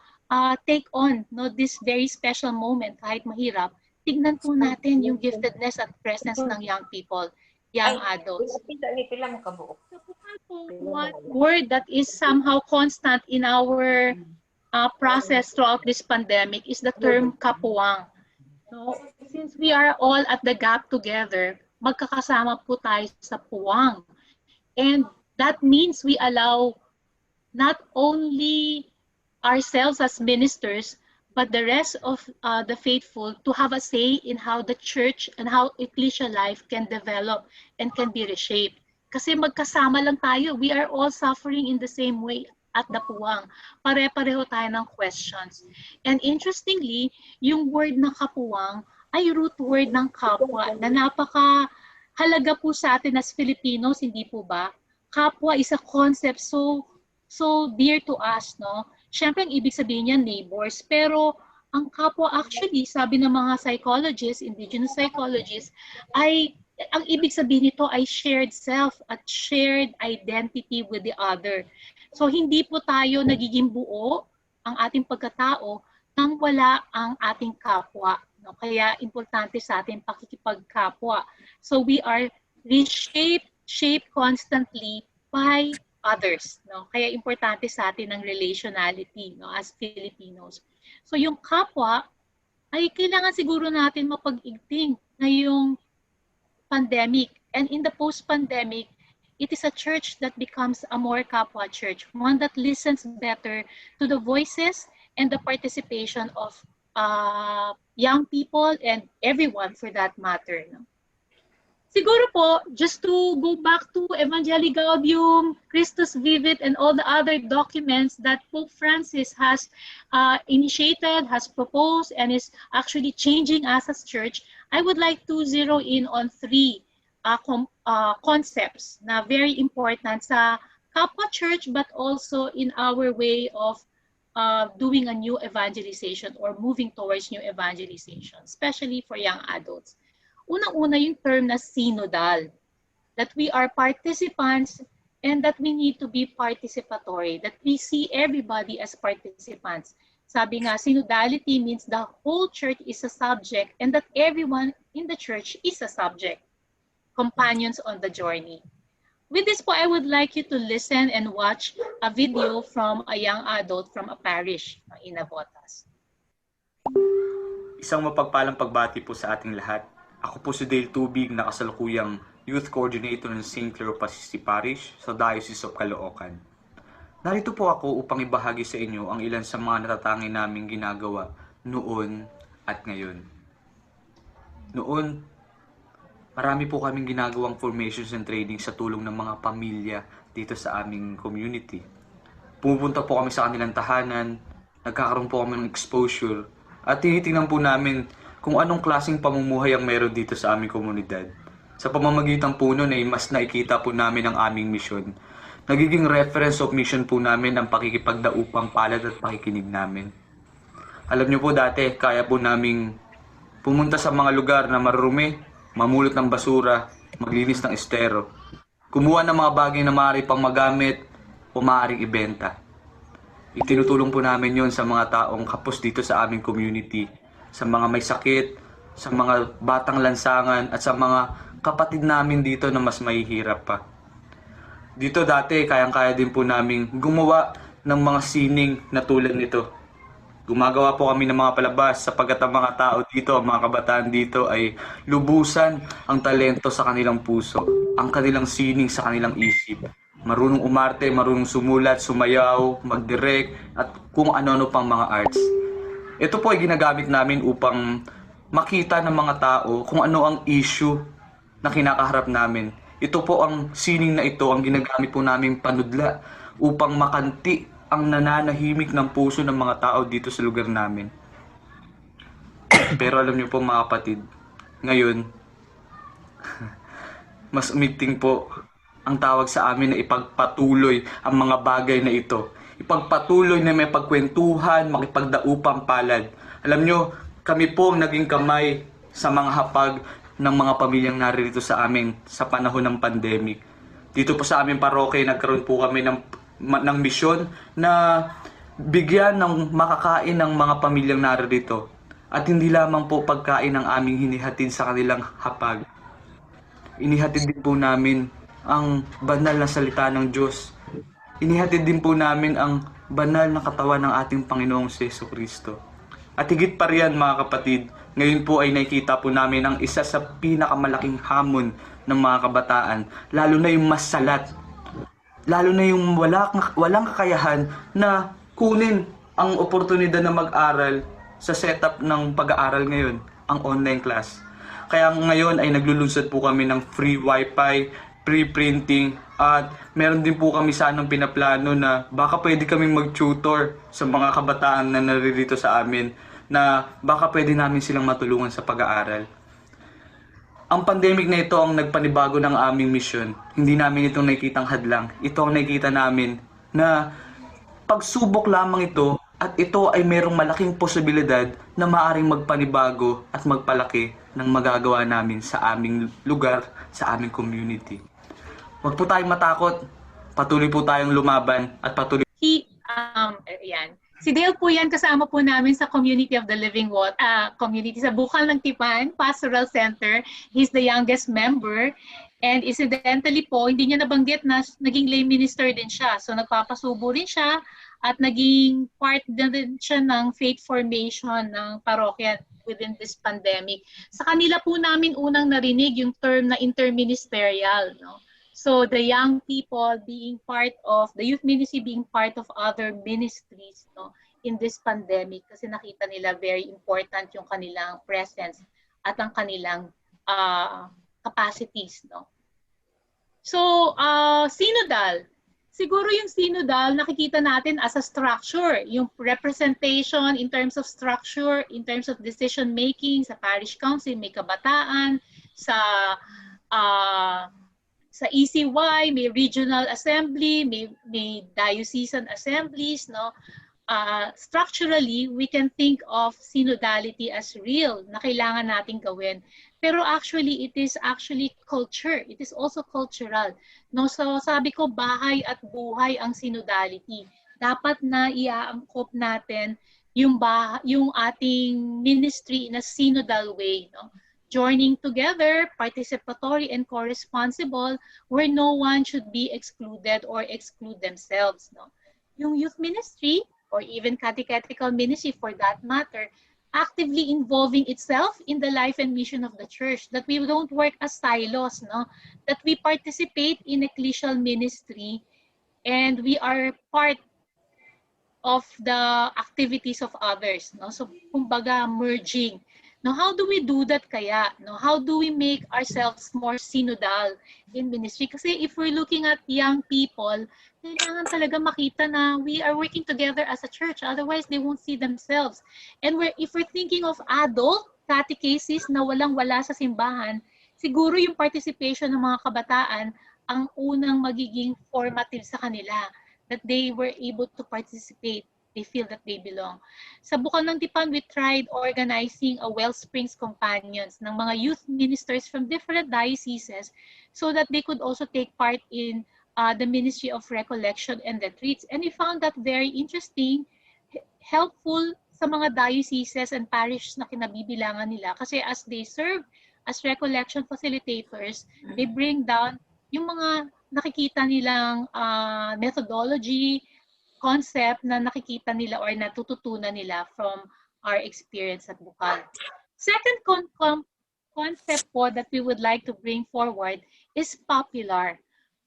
take on, no, this very special moment, kahit mahirap, tignan po natin yung giftedness at presence ng young people, young adults. What word that is somehow constant in our process throughout this pandemic is the term kapuwang. So, since we are all at the gap together, magkakasama po tayo sa puwang. And that means we allow not only ourselves as ministers, but the rest of the faithful to have a say in how the church and how ecclesial life can develop and can be reshaped. Kasi magkasama lang tayo. We are all suffering in the same way at the puwang. Pare-pareho tayo ng questions. And interestingly, yung word na kapuwang ay root word ng kapwa na napaka-halaga po sa atin as Filipinos, hindi po ba? Kapwa is a concept so dear to us, no? Siyempre, ang ibig sabihin niya neighbors, pero ang kapwa actually, sabi ng mga psychologists, indigenous psychologists, ay ang ibig sabihin nito ay shared self at shared identity with the other. So hindi po tayo nagiging buo ang ating pagkatao nang wala ang ating kapwa. No? Kaya importante sa ating pakikipagkapwa. So we are shaped constantly by others. No? Kaya importante sa atin ang relationality, no, as Filipinos. So yung kapwa ay kailangan siguro natin mapag-igting ngayong pandemic. And in the post-pandemic, it is a church that becomes a more kapwa church, one that listens better to the voices and the participation of young people and everyone for that matter. No? Siguro po, just to go back to Evangelii Gaudium, Christus Vivit, and all the other documents that Pope Francis has initiated, has proposed, and is actually changing us as church, I would like to zero in on three concepts na very important sa kapwa church, but also in our way of doing a new evangelization or moving towards new evangelization, especially for young adults. Unang-una yung term na synodal, that we are participants and that we need to be participatory, that we see everybody as participants. Sabi nga, synodality means the whole church is a subject and that everyone in the church is a subject, companions on the journey. With this po, I would like you to listen and watch a video from a young adult from a parish in Navotas. Isang mapagpalang pagbati po sa ating lahat. Ako po si Dale Tubig na kasalukuyang Youth Coordinator ng St. Cleopas Parish sa Diocese of Caloocan. Narito po ako upang ibahagi sa inyo ang ilan sa mga natatangi naming ginagawa noon at ngayon. Noon, marami po kaming ginagawang formations and training sa tulong ng mga pamilya dito sa aming community. Pumupunta po kami sa kanilang tahanan, nagkakaroon po kami ng exposure, at tinitingnan po namin kung anong klaseng pamumuhay ang meron dito sa aming komunidad. Sa pamamagitan po nun ay mas nakikita po namin ang aming misyon. Nagiging reference of mission po namin ang pakikipagdaupang palad at pakikinig namin. Alam niyo po dati, kaya po naming pumunta sa mga lugar na marurumi, mamulot ng basura, maglinis ng estero, kumuha ng mga bagay na maaari pang magamit o maaaring ibenta. Itinutulong po namin yon sa mga taong kapos dito sa aming community, sa mga may sakit, sa mga batang lansangan, at sa mga kapatid namin dito na mas mahihirap pa. Dito dati, kayang-kaya din po namin gumawa ng mga sining na tulad nito. Gumagawa po kami ng mga palabas sapagkat ang mga tao dito, ang mga kabataan dito ay lubusan ang talento sa kanilang puso, ang kanilang sining sa kanilang isip. Marunong umarte, marunong sumulat, sumayaw, mag-direct, at kung ano-ano pang mga arts. Ito po ay ginagamit namin upang makita ng mga tao kung ano ang issue na kinakaharap namin. Ito po ang sining na ito, ang ginagamit po namin panudla upang makanti ang nananahimik ng puso ng mga tao dito sa lugar namin. Pero alam niyo po mga kapatid, ngayon, mas umigting po ang tawag sa amin na ipagpatuloy ang mga bagay na ito. Ipagpatuloy na may pagkwentuhan, makipagdaupang palad. Alam nyo, kami po ang naging kamay sa mga hapag ng mga pamilyang naririto sa amin sa panahon ng pandemic. Dito po sa aming paroke, nagkaroon po kami ng misyon na bigyan ng makakain ng mga pamilyang naririto. At hindi lamang po pagkain ang aming hinihatid sa kanilang hapag. Inihatid din po namin ang banal na salita ng Diyos. Inihatid din po namin ang banal na katawan ng ating Panginoong Jesucristo. At higit pa riyan mga kapatid, ngayon po ay nakikita po namin ang isa sa pinakamalaking hamon ng mga kabataan, lalo na yung mas salat, lalo na yung walang kakayahan na kunin ang oportunidad na mag-aral sa setup ng pag-aaral ngayon, ang online class. Kaya ngayon ay naglulunsad po kami ng free wifi, pre-printing, at meron din po kami sanang pinaplano na baka pwede kaming mag-tutor sa mga kabataan na naririto sa amin, na baka pwede namin silang matulungan sa pag-aaral. Ang pandemic na ito ang nagpanibago ng aming misyon. Hindi namin itong nakikitang hadlang. Ito ang nakikita namin na pagsubok lamang ito At ito ay mayroong malaking posibilidad na maaring magpanibago at magpalaki ng magagawa namin sa aming lugar, sa aming community. Huwag po tayong matakot, patuloy po tayong lumaban at patuloy. Yan. Si Dale po yan, kasama po namin sa Community of the Living Water, community sa Bukal ng Tipan, Pastoral Center. He's the youngest member. And incidentally po, hindi niya nabanggit na naging lay minister din siya. So nagpapasubo rin siya at naging part din siya ng faith formation ng parokya within this pandemic. Sa kanila po namin unang narinig yung term na interministerial, no? So the young people being part of, the youth ministry being part of other ministries, no, in this pandemic, kasi nakita nila very important yung kanilang presence at ang kanilang capacities, no. So synodal, siguro yung synodal nakikita natin as a structure, yung representation in terms of structure, in terms of decision making sa parish council, may kabataan, sa ECY, may regional assembly, may diocesan assemblies, no? Structurally, we can think of synodality as real na kailangan nating gawin. Pero actually, it is actually culture. It is also cultural. No? So sabi ko, bahay at buhay ang synodality. Dapat na iaangkop natin yung ating ministry in a synodal way, no? Joining together, participatory and co-responsible, where no one should be excluded or exclude themselves. No? Yung youth ministry, or even catechetical ministry for that matter, actively involving itself in the life and mission of the church, that we don't work as silos, no? That we participate in ecclesial ministry and we are part of the activities of others. No? So, kumbaga, merging. Now, how do we do that kaya? No? How do we make ourselves more synodal in ministry? Kasi if we're looking at young people, kailangan talaga makita na we are working together as a church. Otherwise, they won't see themselves. And if we're thinking of adult catechesis na walang-wala sa simbahan, siguro yung participation ng mga kabataan ang unang magiging formative sa kanila, that they were able to participate. They feel that they belong. Sa Bukal ng Tipan, we tried organizing a Wellsprings Companions ng mga youth ministers from different dioceses so that they could also take part in the Ministry of Recollection and Retreats. And we found that very interesting, helpful sa mga dioceses and parishes na kinabibilangan nila. Kasi as they serve as recollection facilitators, they bring down yung mga nakikita nilang methodology, concept na nakikita nila or natututunan nila from our experience at Bukal. Second concept po that we would like to bring forward is popular,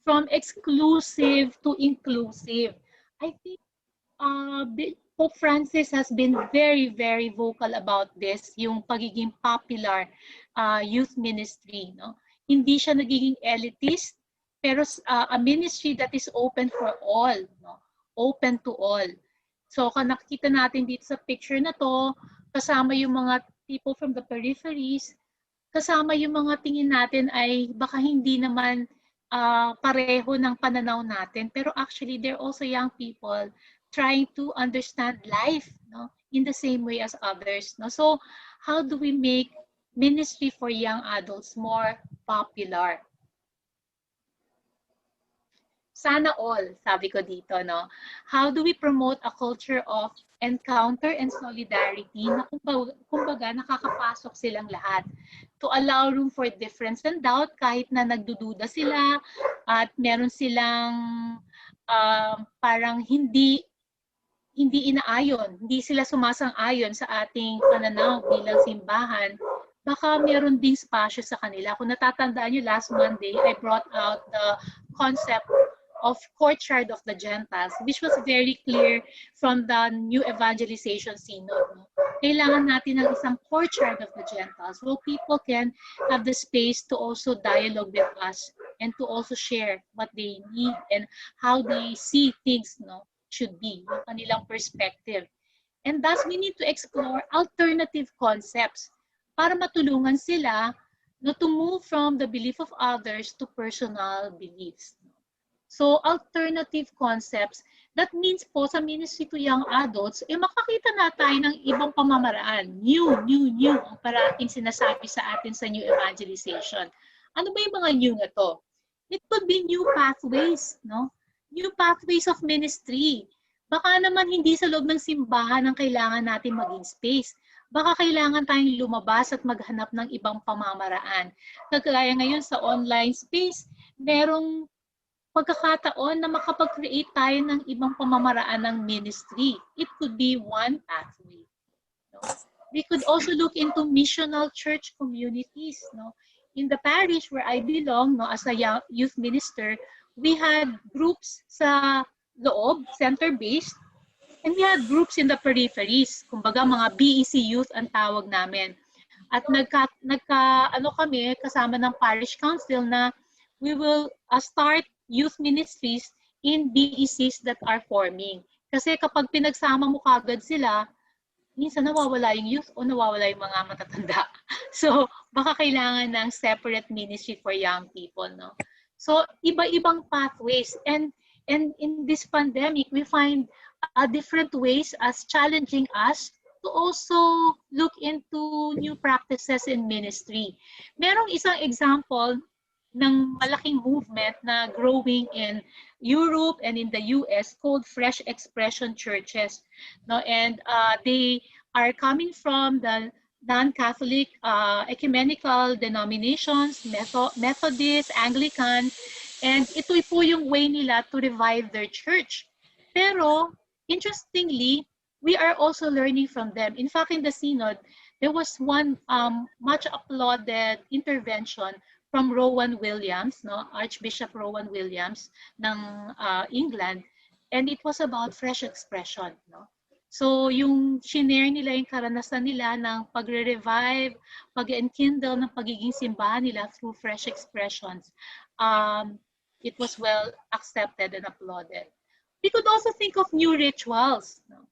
from exclusive to inclusive. I think Pope Francis has been very, very vocal about this, yung pagiging popular youth ministry. No? Hindi siya nagiging elitist, pero a ministry that is open for all. No? Open to all. So, kung nakikita natin dito sa picture na to, kasama yung mga people from the peripheries, kasama yung mga tingin natin ay baka hindi naman pareho ng pananaw natin, pero actually, they're also young people trying to understand life, no, in the same way as others. No? So, how do we make ministry for young adults more popular? Sana all, sabi ko dito, no? How do we promote a culture of encounter and solidarity na kumbaga nakakapasok silang lahat, to allow room for difference and doubt kahit na nagdududa sila at meron silang parang hindi inaayon, hindi sila sumasang-ayon sa ating pananaw bilang simbahan, baka meron ding spasyo sa kanila. Kung natatandaan nyo, last Monday, I brought out the concept of courtyard of the Gentiles, which was very clear from the new Evangelization Synod. No? Kailangan natin ng isang courtyard of the Gentiles where people can have the space to also dialogue with us and to also share what they need and how they see things, no, should be, yung kanilang perspective. And thus, we need to explore alternative concepts para matulungan sila, no, to move from the belief of others to personal beliefs. So alternative concepts, that means po sa Ministry to Young Adults, makakita na tayo ng ibang pamamaraan. New ang parating sinasabi sa atin sa New Evangelization. Ano ba yung mga new na to? It could be new pathways, no? New pathways of ministry. Baka naman hindi sa loob ng simbahan ang kailangan natin maging space. Baka kailangan tayong lumabas at maghanap ng ibang pamamaraan. Kagaya ngayon sa online space, merong pagkakataon na makapag-create tayo ng ibang pamamaraan ng ministry. It could be one pathway. No? We could also look into missional church communities. No? In the parish where I belong, no, as a youth minister, we had groups sa loob, center-based, and we had groups in the peripheries. Kumbaga, mga BEC youth ang tawag namin. At ano kami, kasama ng parish council na we will start youth ministries in BECs that are forming. Kasi kapag pinagsama mo kagad sila, minsan nawawala yung youth o nawawala yung mga matatanda. So, baka kailangan ng separate ministry for young people, no? So, iba-ibang pathways. And in this pandemic, we find different ways as challenging us to also look into new practices in ministry. Merong isang example ng malaking movement na growing in Europe and in the US called Fresh Expression Churches. No? And they are coming from the non-Catholic ecumenical denominations, Methodist, Anglican, and ito po yung way nila to revive their church. Pero, interestingly, we are also learning from them. In fact, in the Synod, there was one much applauded intervention from Rowan Williams, no, Archbishop Rowan Williams ng England, and it was about fresh expression, no. So yung shinare nila yung karanasan nila ng pagre-revive, pag-enkindle ng pagiging simbahan nila through fresh expressions. It was well accepted and applauded. We could also think of new rituals, no.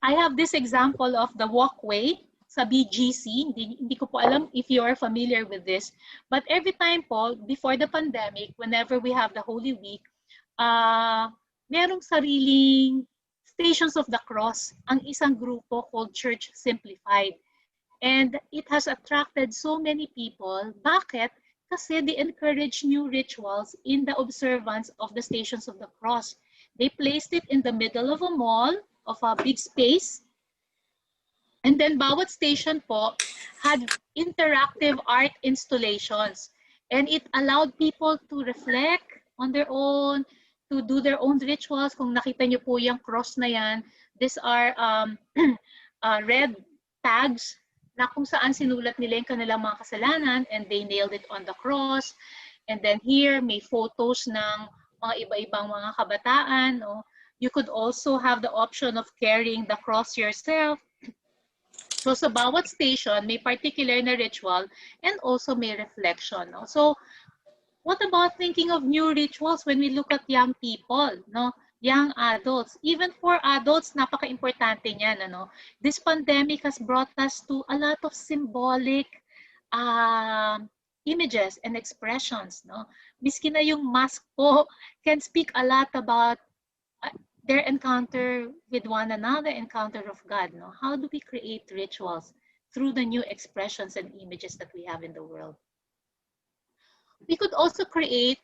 I have this example of the Walkway sa BGC, hindi ko po alam if you are familiar with this, but every time po, before the pandemic, whenever we have the Holy Week, merong sariling Stations of the Cross, ang isang grupo called Church Simplified. And it has attracted so many people. Bakit? Kasi they encourage new rituals in the observance of the Stations of the Cross. They placed it in the middle of a mall, of a big space, and then bawat station po had interactive art installations. And it allowed people to reflect on their own, to do their own rituals. Kung nakita nyo po yung cross na yan, these are red tags na kung saan sinulat nila yung kanilang mga kasalanan, and they nailed it on the cross. And then here, may photos ng mga iba-ibang mga kabataan. No? You could also have the option of carrying the cross yourself. So sa bawat station, may particular na ritual and also may reflection. No? So what about thinking of new rituals when we look at young people, no? Young adults? Even for adults, napaka-importante niyan. Ano? This pandemic has brought us to a lot of symbolic images and expressions. No? Miski na yung mask po can speak a lot about their encounter with one another, encounter of God. No? How do we create rituals through the new expressions and images that we have in the world? We could also create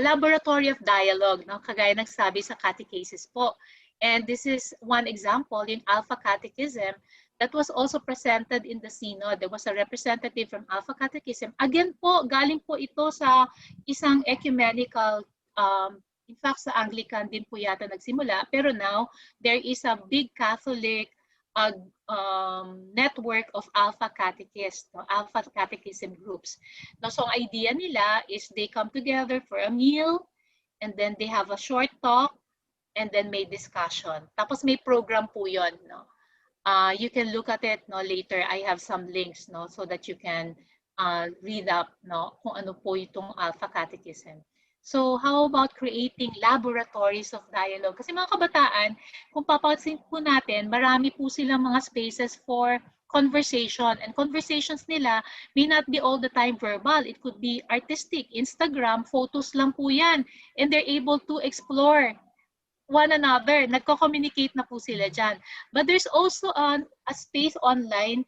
laboratory of dialogue, no? Kagaya ng sabi sa catechesis po. And this is one example in Alpha Catechism that was also presented in the Synod. There was a representative from Alpha Catechism. Again po, galing po ito sa isang ecumenical in fact, sa Anglican din po yata nagsimula. Pero now, there is a big Catholic network of Alpha Catechists, no? Alpha Catechism groups. No, so ang idea nila is they come together for a meal, and then they have a short talk, and then may discussion. Tapos may program po yun. No? You can look at it no, later. I have some links no, so that you can read up no, kung ano po itong Alpha Catechism. So how about creating laboratories of dialogue? Kasi mga kabataan, kung papansin po natin, marami po silang mga spaces for conversation. And conversations nila may not be all the time verbal. It could be artistic, Instagram, photos lang po yan. And they're able to explore one another. Nagko-communicate na po sila dyan. But there's also a space online,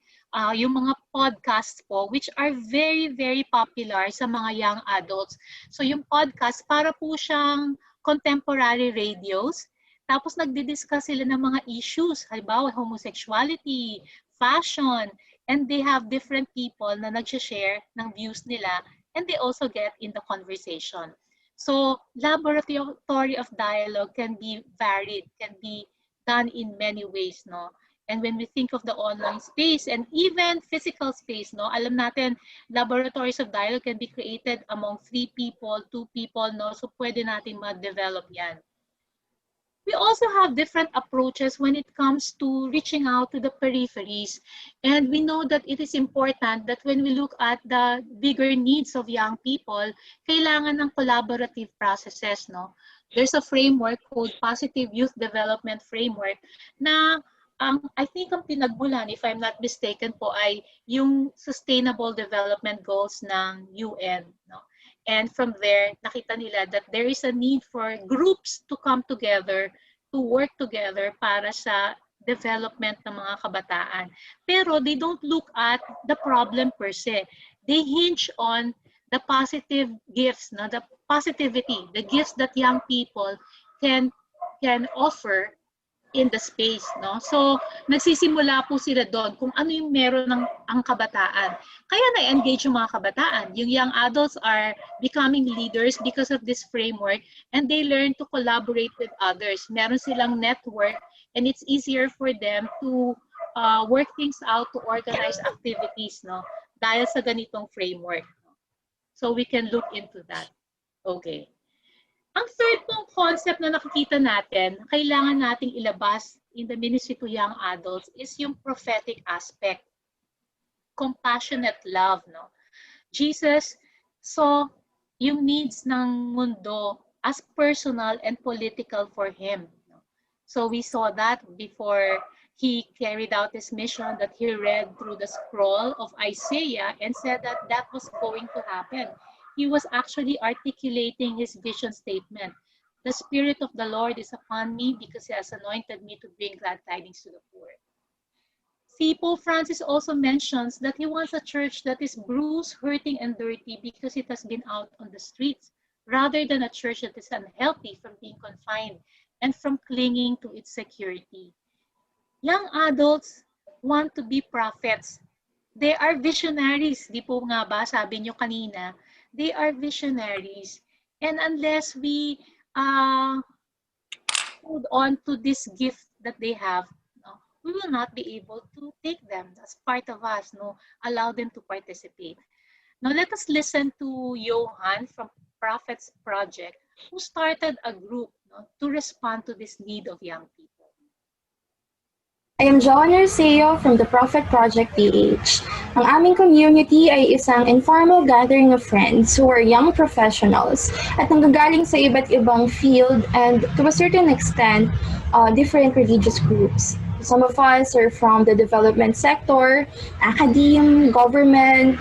yung mga podcasts po, which are very, very popular sa mga young adults. So yung podcast, para po siyang contemporary radios. Tapos nagdi-discuss sila ng mga issues, halimbawa homosexuality, fashion, and they have different people na nag-share ng views nila, and they also get in the conversation. So laboratory of dialogue can be varied, can be done in many ways, no? And when we think of the online space and even physical space, no, alam natin, laboratories of dialogue can be created among 3 people, 2 people, no? So pwede natin ma-develop yan. We also have different approaches when it comes to reaching out to the peripheries. And we know that it is important that when we look at the bigger needs of young people, kailangan ng collaborative processes, no? There's a framework called Positive Youth Development Framework na I think ang pinagmulan, if I'm not mistaken po, ay yung Sustainable Development Goals ng UN, no? And from there, nakita nila that there is a need for groups to come together, to work together para sa development ng mga kabataan. Pero they don't look at the problem per se. They hinge on the positive gifts, no? The positivity, the gifts that young people can offer in the space, no? So, nagsisimula po sila doon kung ano yung meron ng ang kabataan. Kaya na-engage yung mga kabataan. Yung young adults are becoming leaders because of this framework, and they learn to collaborate with others. Meron silang network, and it's easier for them to work things out, to organize activities, no? Dahil sa ganitong framework. So, we can look into that. Okay. Ang third pong concept na nakikita natin, kailangan nating ilabas in the ministry to young adults is yung prophetic aspect. Compassionate love, no? Jesus saw yung needs ng mundo as personal and political for him. No? So we saw that before he carried out his mission, that he read through the scroll of Isaiah and said that that was going to happen. He was actually articulating his vision statement. The Spirit of the Lord is upon me because he has anointed me to bring glad tidings to the poor. Pope Francis also mentions that he wants a church that is bruised, hurting, and dirty because it has been out on the streets, rather than a church that is unhealthy from being confined and from clinging to its security. Young adults want to be prophets. They are visionaries. Di po nga ba, sabi nyo kanina, they are visionaries. And unless we hold on to this gift that they have, no, we will not be able to take them as part of us, no, allow them to participate. Now let us listen to Johan from Prophets Project, who started a group, no, to respond to this need of young people. I am Joanna Tsieh from the Prophet Project PH. Ang aming community ay isang informal gathering of friends who are young professionals at nanggagaling sa iba't ibang field and to a certain extent, different religious groups. Some of us are from the development sector, academe, government,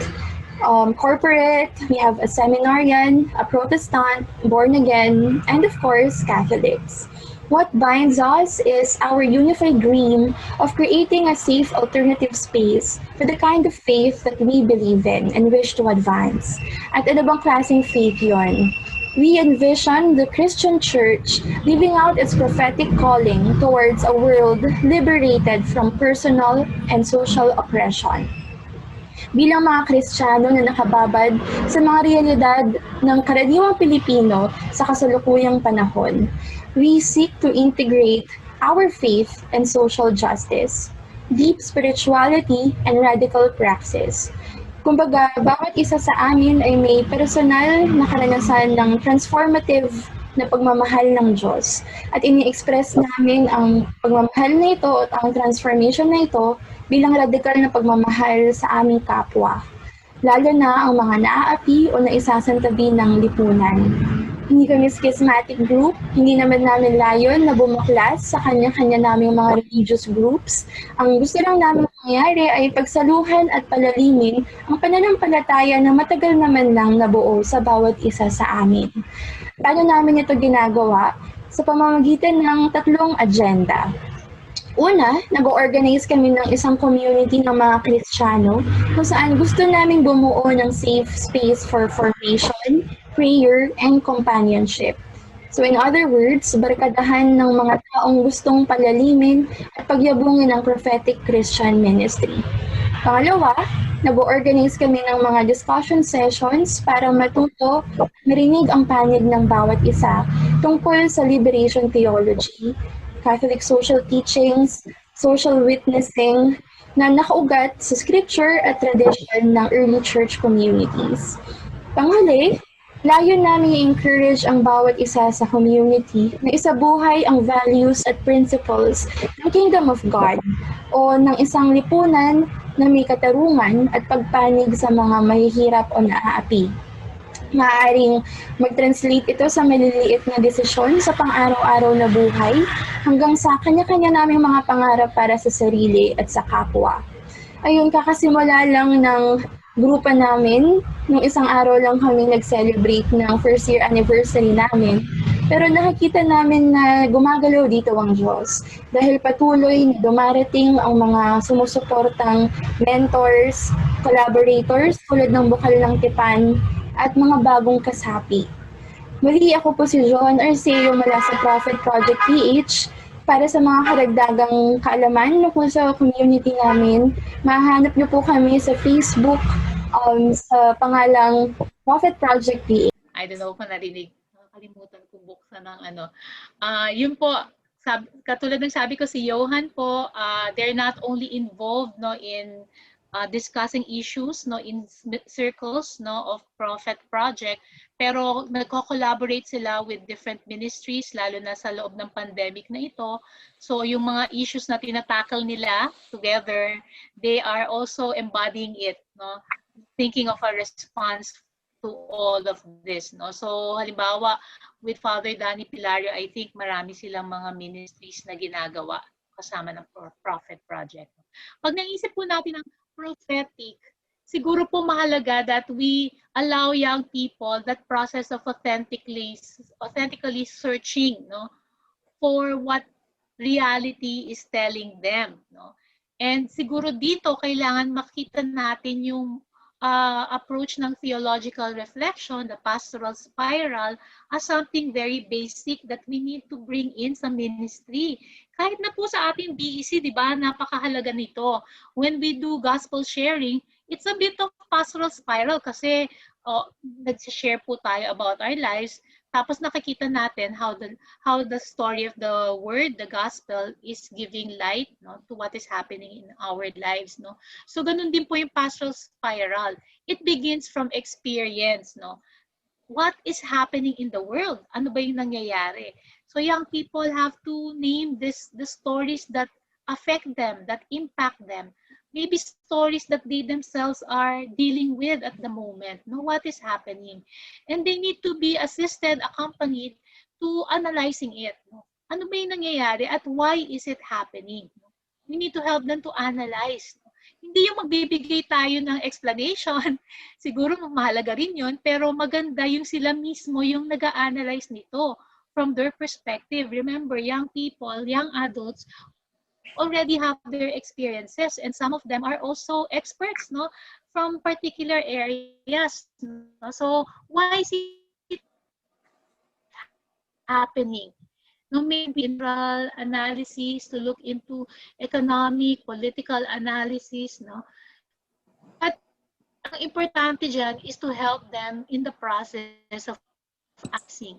corporate. We have a seminarian, a Protestant, born again, and of course, Catholics. What binds us is our unified dream of creating a safe alternative space for the kind of faith that we believe in and wish to advance. At ano bang klaseng faith yun? We envision the Christian Church living out its prophetic calling towards a world liberated from personal and social oppression. Bilang mga Kristiyano na nakababad sa mga realidad ng karaniwang Pilipino sa kasalukuyang panahon, we seek to integrate our faith and social justice, deep spirituality, and radical praxis. Kumbaga, bawat isa sa amin ay may personal na karanasan ng transformative na pagmamahal ng Diyos. At ini-express namin ang pagmamahal na ito at ang transformation na ito bilang radikal na pagmamahal sa aming kapwa, lalo na ang mga naaapi o naisasantabi ng lipunan. Hindi kami schismatic group, hindi naman namin layon na bumaklas sa kanya-kanya naming mga religious groups. Ang gusto lang namin nangyari ay pagsaluhan at palalimin ang pananampalataya na matagal naman lang nabuo sa bawat isa sa amin. Paano namin ito ginagawa? Sa pamamagitan ng 3 agenda. Una, nag-organize kami ng isang community ng mga Kristiyano kung saan gusto naming bumuo ng safe space for formation, prayer, and companionship. So in other words, barkadahan ng mga taong gustong palalimin at pagyabungin ang prophetic Christian ministry. Pangalawa, nag-organize kami ng mga discussion sessions para matuto, marinig ang panig ng bawat isa tungkol sa liberation theology, Catholic social teachings, social witnessing na nakaugat sa scripture at tradition ng early church communities. Panghuli, layo namin i-encourage ang bawat isa sa community na isabuhay ang values at principles ng Kingdom of God o ng isang lipunan na may katarungan at pagpanig sa mga mahihirap o naaapi. Maaaring mag-translate ito sa maliliit na desisyon sa pang-araw-araw na buhay hanggang sa kanya-kanya naming mga pangarap para sa sarili at sa kapwa. Ayun, kakasimula lang ng grupo namin. Nung isang araw lang kami nag-celebrate ng first year anniversary namin. Pero nakikita namin na gumagalaw dito ang Diyos dahil patuloy na dumarating ang mga sumusuportang mentors, collaborators tulad ng Bukal ng Tipan at mga bagong kasapi. Muli, ako po si John Arceo mula sa Prophet Project PH. Para sa mga karagdagang kaalaman tungkol sa community namin, mahanap niyo po kami sa Facebook sa pangalang Prophet Project PH. I don't know kung narinig. Nakalimutan kong buksan ng ano. Yun po, katulad ng sabi ko si Johan po, they're not only involved in discussing issues in circles of Prophet Project, pero nagko-collaborate sila with different ministries lalo na sa loob ng pandemic na ito. So yung mga issues na tinatackle nila together, they are also embodying it, thinking of a response to all of this. So halimbawa, with Father Danny Pilario, I think marami silang mga ministries na ginagawa kasama ng Prophet Project. Pag naisip po natin ang prophetic, siguro po mahalaga that we allow young people that process of authentically searching for what reality is telling them. And siguro dito kailangan makita natin yung approach ng theological reflection, the pastoral spiral, as something very basic that we need to bring in sa ministry. Kahit na po sa ating BEC, di ba, napakahalaga nito. When we do gospel sharing, it's a bit of pastoral spiral kasi nag-share po tayo about our lives. Tapos nakikita natin how the story of the word, the gospel, is giving light to what is happening in our lives. So ganun din po yung pastoral spiral. It begins from experience. What is happening in the world? Ano ba yung nangyayari? So young people have to name the stories that affect them, that impact them. Maybe stories that they themselves are dealing with at the moment. What is happening? And they need to be assisted, accompanied to analyzing it. Ano ba yung nangyayari at why is it happening? We need to help them to analyze. Hindi yung magbibigay tayo ng explanation. Siguro mahalaga rin yun, pero maganda yung sila mismo yung nag-a-analyze nito from their perspective. Remember, young people, young adults already have their experiences, and some of them are also experts from particular areas. So why is it happening? Maybe general analysis to look into economic, political analysis. But ang importante dyan is to help them in the process of acting,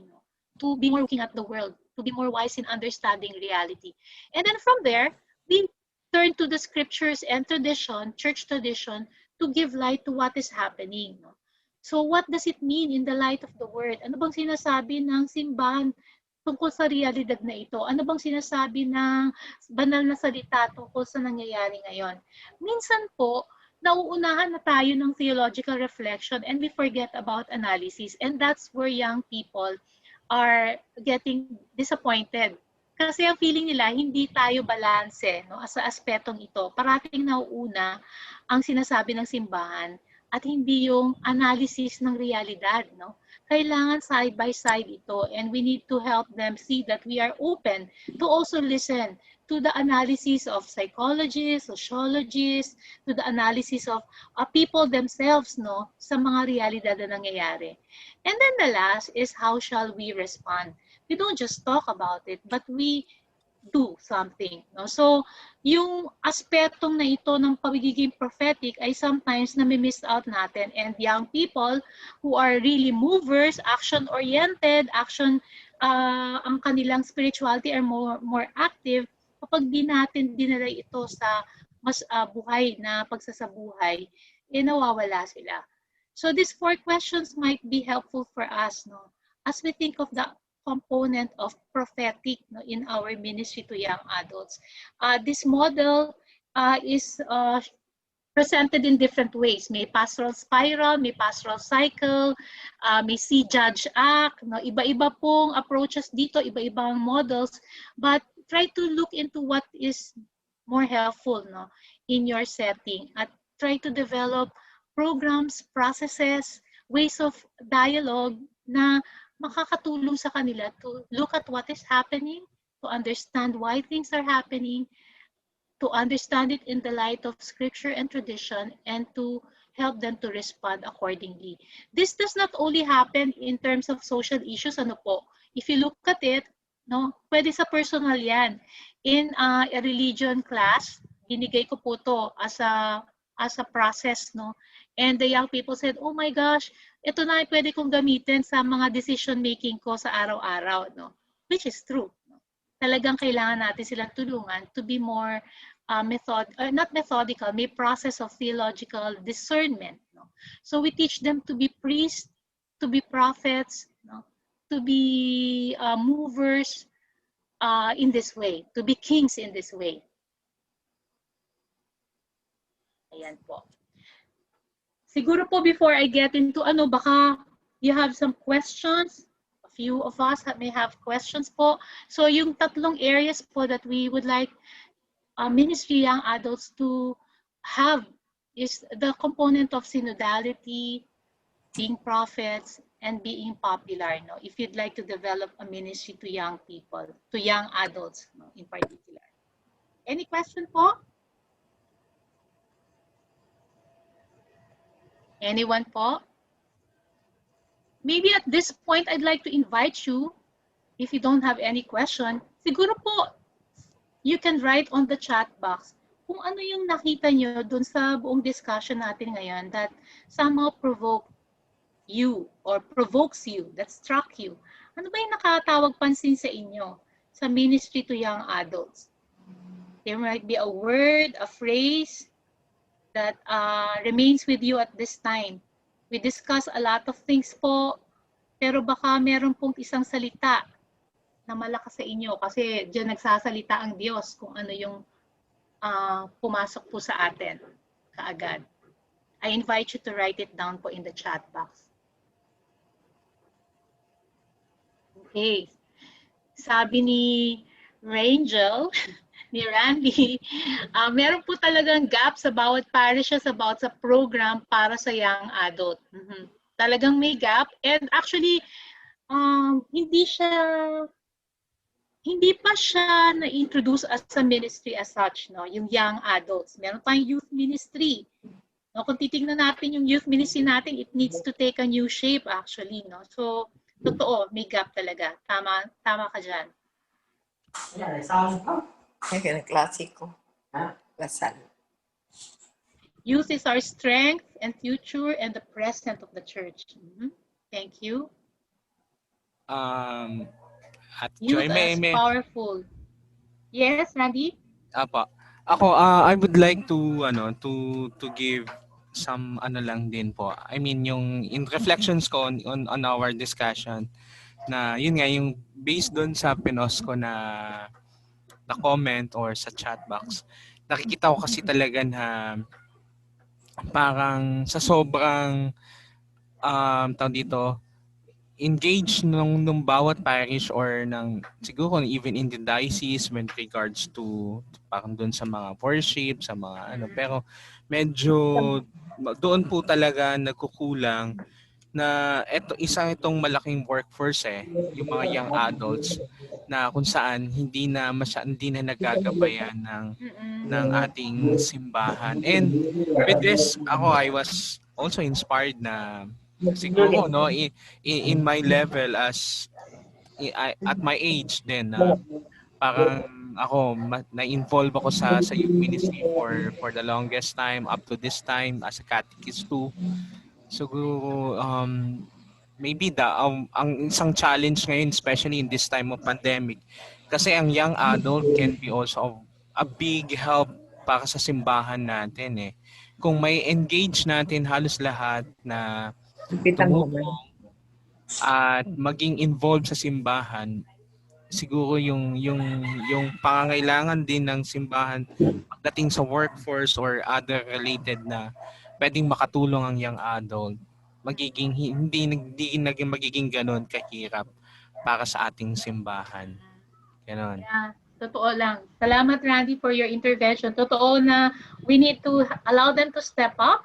to be more looking at the world, to be more wise in understanding reality. And then from there, we turn to the scriptures and tradition, church tradition, to give light to what is happening. So what does it mean in the light of the word? Ano bang sinasabi ng simbahan tungkol sa realidad na ito? Ano bang sinasabi ng banal na salita tungkol sa nangyayari ngayon? Minsan po, nauunahan na tayo ng theological reflection and we forget about analysis. And that's where young people are getting disappointed Kasi ang feeling nila, hindi tayo balanse, no, sa aspetong ito. Parating nauuna ang sinasabi ng simbahan at hindi yung analysis ng realidad, no. Kailangan side by side ito, and we need to help them see that we are open to also listen to the analysis of psychologists, sociologists, to the analysis of people themselves, no, sa mga realidad na nangyayari. And then the last is, how shall we respond? We don't just talk about it, but we do something. No? So, yung aspetong na ito ng pagiging prophetic ay sometimes nami-miss out natin, and young people who are really movers, action-oriented, ang kanilang spirituality are more active, kapag di natin dinala ito sa mas buhay na pagsasabuhay, nawawala sila. So these 4 questions might be helpful for us, no, as we think of the component of prophetic, no, in our ministry to young adults. This model is presented in different ways. May pastoral spiral, may pastoral cycle, may see, judge, act. No? Iba-iba pong approaches dito, iba-ibang models, but try to look into what is more helpful, no, in your setting, at try to develop programs, processes, ways of dialogue na makakatulong sa kanila to look at what is happening, to understand why things are happening, to understand it in the light of scripture and tradition, and to help them to respond accordingly. This does not only happen in terms of social issues, ano po. If you look at it, no, pwede sa personal yan. In a religion class, binigay ko po to as a process, no. And the young people said, oh my gosh, ito na pwede kong gamitin sa mga decision making ko sa araw-araw, no. Which is true. No? Talagang kailangan natin silang tulungan to be more not methodical, may process of theological discernment. No? So we teach them to be priests, to be prophets, no? To be movers in this way, to be kings in this way. Ayan po. Siguro po before I get into baka you have some questions. A few of us may have questions po. So yung tatlong areas po that we would like ministry young adults to have is the component of synodality, being prophets, and being popular. No? If you'd like to develop a ministry to young people, to young adults, no, in particular. Any question po? Anyone po? Maybe at this point, I'd like to invite you, if you don't have any question, siguro po, you can write on the chat box kung ano yung nakita nyo dun sa buong discussion natin ngayon that somehow provoke you or provokes you, that struck you. Ano ba yung nakatawag pansin sa inyo sa ministry to young adults? There might be a word, a phrase that remains with you at this time. We discuss a lot of things po, pero baka meron pong isang salita na malakas sa inyo kasi diyan nagsasalita ang Diyos kung ano yung pumasok po sa atin kaagad. I invite you to write it down po in the chat box. Okay. Sabi ni Rangel, ni Randy, meron po talagang gap sa bawat parishes about sa program para sa young adult. Talagang may gap, and actually hindi pa siya na-introduce as a ministry as such, no, yung young adults. Meron tayong youth ministry. No, kung titingnan natin yung youth ministry natin, it needs to take a new shape actually, no. So, totoo, may gap talaga. Tama ka dyan. Klasiko. Lasal. Youth is our strength and future and the present of the church. Thank you. At Youth Joy, is powerful. Yes, Randy? Apa. Ako, I would like to give some lang din po. I mean, yung in reflections ko on our discussion na yun nga yung based doon sa pinost ko na comment or sa chat box. Nakikita ko kasi talaga na parang sa sobrang tawag dito engage nung bawat parish or siguro even in the diocese when regards to parang doon sa mga worship, sa mga ano. Pero medyo doon po talaga nagkukulang na itong malaking workforce yung mga young adults na kung saan hindi na nagagabayan ng ating simbahan. And with this, I was also inspired na siguro in my level at my age din na parang ako na-involve ako sa youth ministry for the longest time up to this time as a catechist too. Siguro maybe ang isang challenge ngayon especially in this time of pandemic kasi ang young adult can be also a big help para sa simbahan natin Kung may engage natin halos lahat na tumulong at maging involved sa simbahan, siguro yung pangangailangan din ng simbahan pagdating sa workforce or other related na pwedeng makatulong ang young adult, hindi naging magiging ganun kahirap para sa ating simbahan. Ganon. Yeah, totoo lang. Salamat, Randy, for your intervention. Totoo na we need to allow them to step up,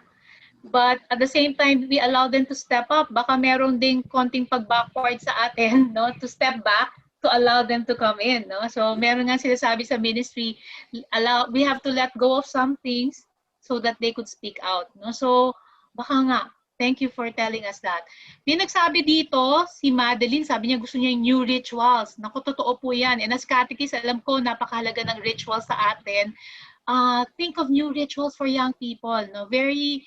but at the same time, we allow them to step up. Baka meron ding konting pag-backward sa atin, no? To step back, to allow them to come in, no? So meron nga sinasabi sa ministry, we have to let go of some things so that they could speak out, no? So baka nga, thank you for telling us that. May nagsabi dito, si Madeline, sabi niya gusto niya yung new rituals. Naku, totoo po yan. And as catechist, alam ko, napakahalaga ng rituals sa atin. Think of new rituals for young people, no? Very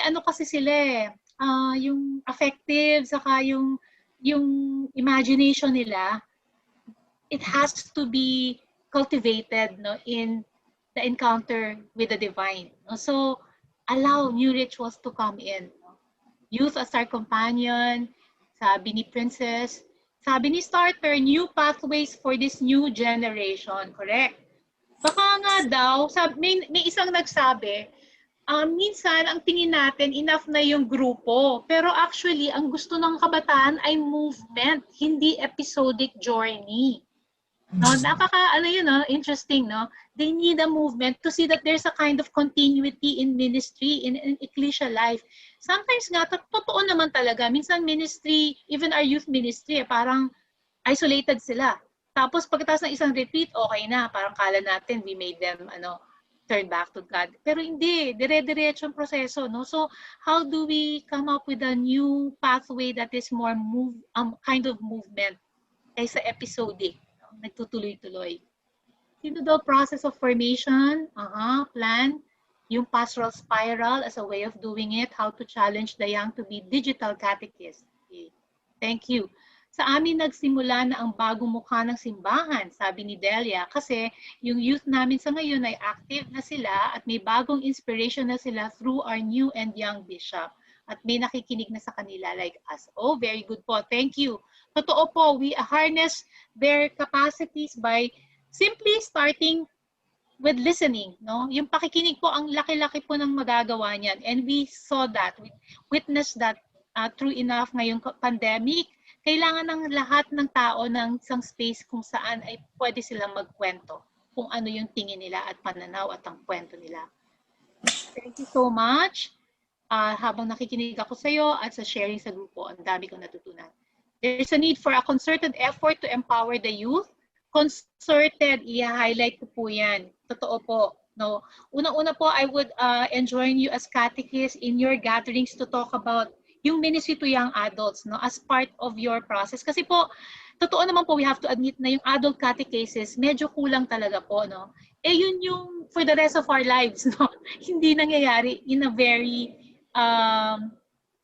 ano kasi sila yung affective, saka yung imagination nila, it has to be cultivated, no, in the encounter with the divine. No? So allow new rituals to come in. No? Youth as our companion, sabi ni Princess, sabi ni Starter, new pathways for this new generation. Correct? Baka nga daw, may isang nagsabi, minsan ang tingin natin enough na yung grupo, pero actually ang gusto ng kabataan ay movement, hindi episodic journey. No, interesting, no? They need a movement to see that there's a kind of continuity in ministry, in ecclesial life. Sometimes nga, totoo naman talaga, minsan ministry, even our youth ministry, parang isolated sila. Tapos pagkatapos ng isang retreat, okay na, parang kala natin we made them, turn back to God. Pero hindi, dire-diretso ang proseso, no? So, how do we come up with a new pathway that is more kind of movement kaysa episodic, no? Nagtutuloy-tuloy. Synodal process of formation, plan, yung pastoral spiral as a way of doing it, how to challenge the young to be digital catechists. Okay. Thank you. Sa amin nagsimula na ang bagong mukha ng simbahan, sabi ni Delia, kasi yung youth namin sa ngayon ay active na sila at may bagong inspiration na sila through our new and young bishop. At may nakikinig na sa kanila like us. Oh, very good po. Thank you. Totoo po, we harness their capacities by simply starting with listening. No? Yung pakikinig po, ang laki-laki po ng magagawa niyan. And we saw that, we witnessed that true enough ngayong pandemic. Kailangan ng lahat ng tao ng isang space kung saan ay pwede silang magkwento kung ano yung tingin nila at pananaw at ang kwento nila. Thank you so much. Habang nakikinig ako sa iyo at sa sharing sa grupo, ang dami kong natutunan. There's a need for a concerted effort to empower the youth. Concerted, i-highlight ko po yan. Totoo po. No? Unang-una po, I would enjoin you as catechists in your gatherings to talk about yung ministry to young adults, no, as part of your process. Kasi po, totoo naman po, we have to admit na yung adult catechesis, medyo kulang talaga po, no. Yun yung for the rest of our lives, no. Hindi nangyayari in a very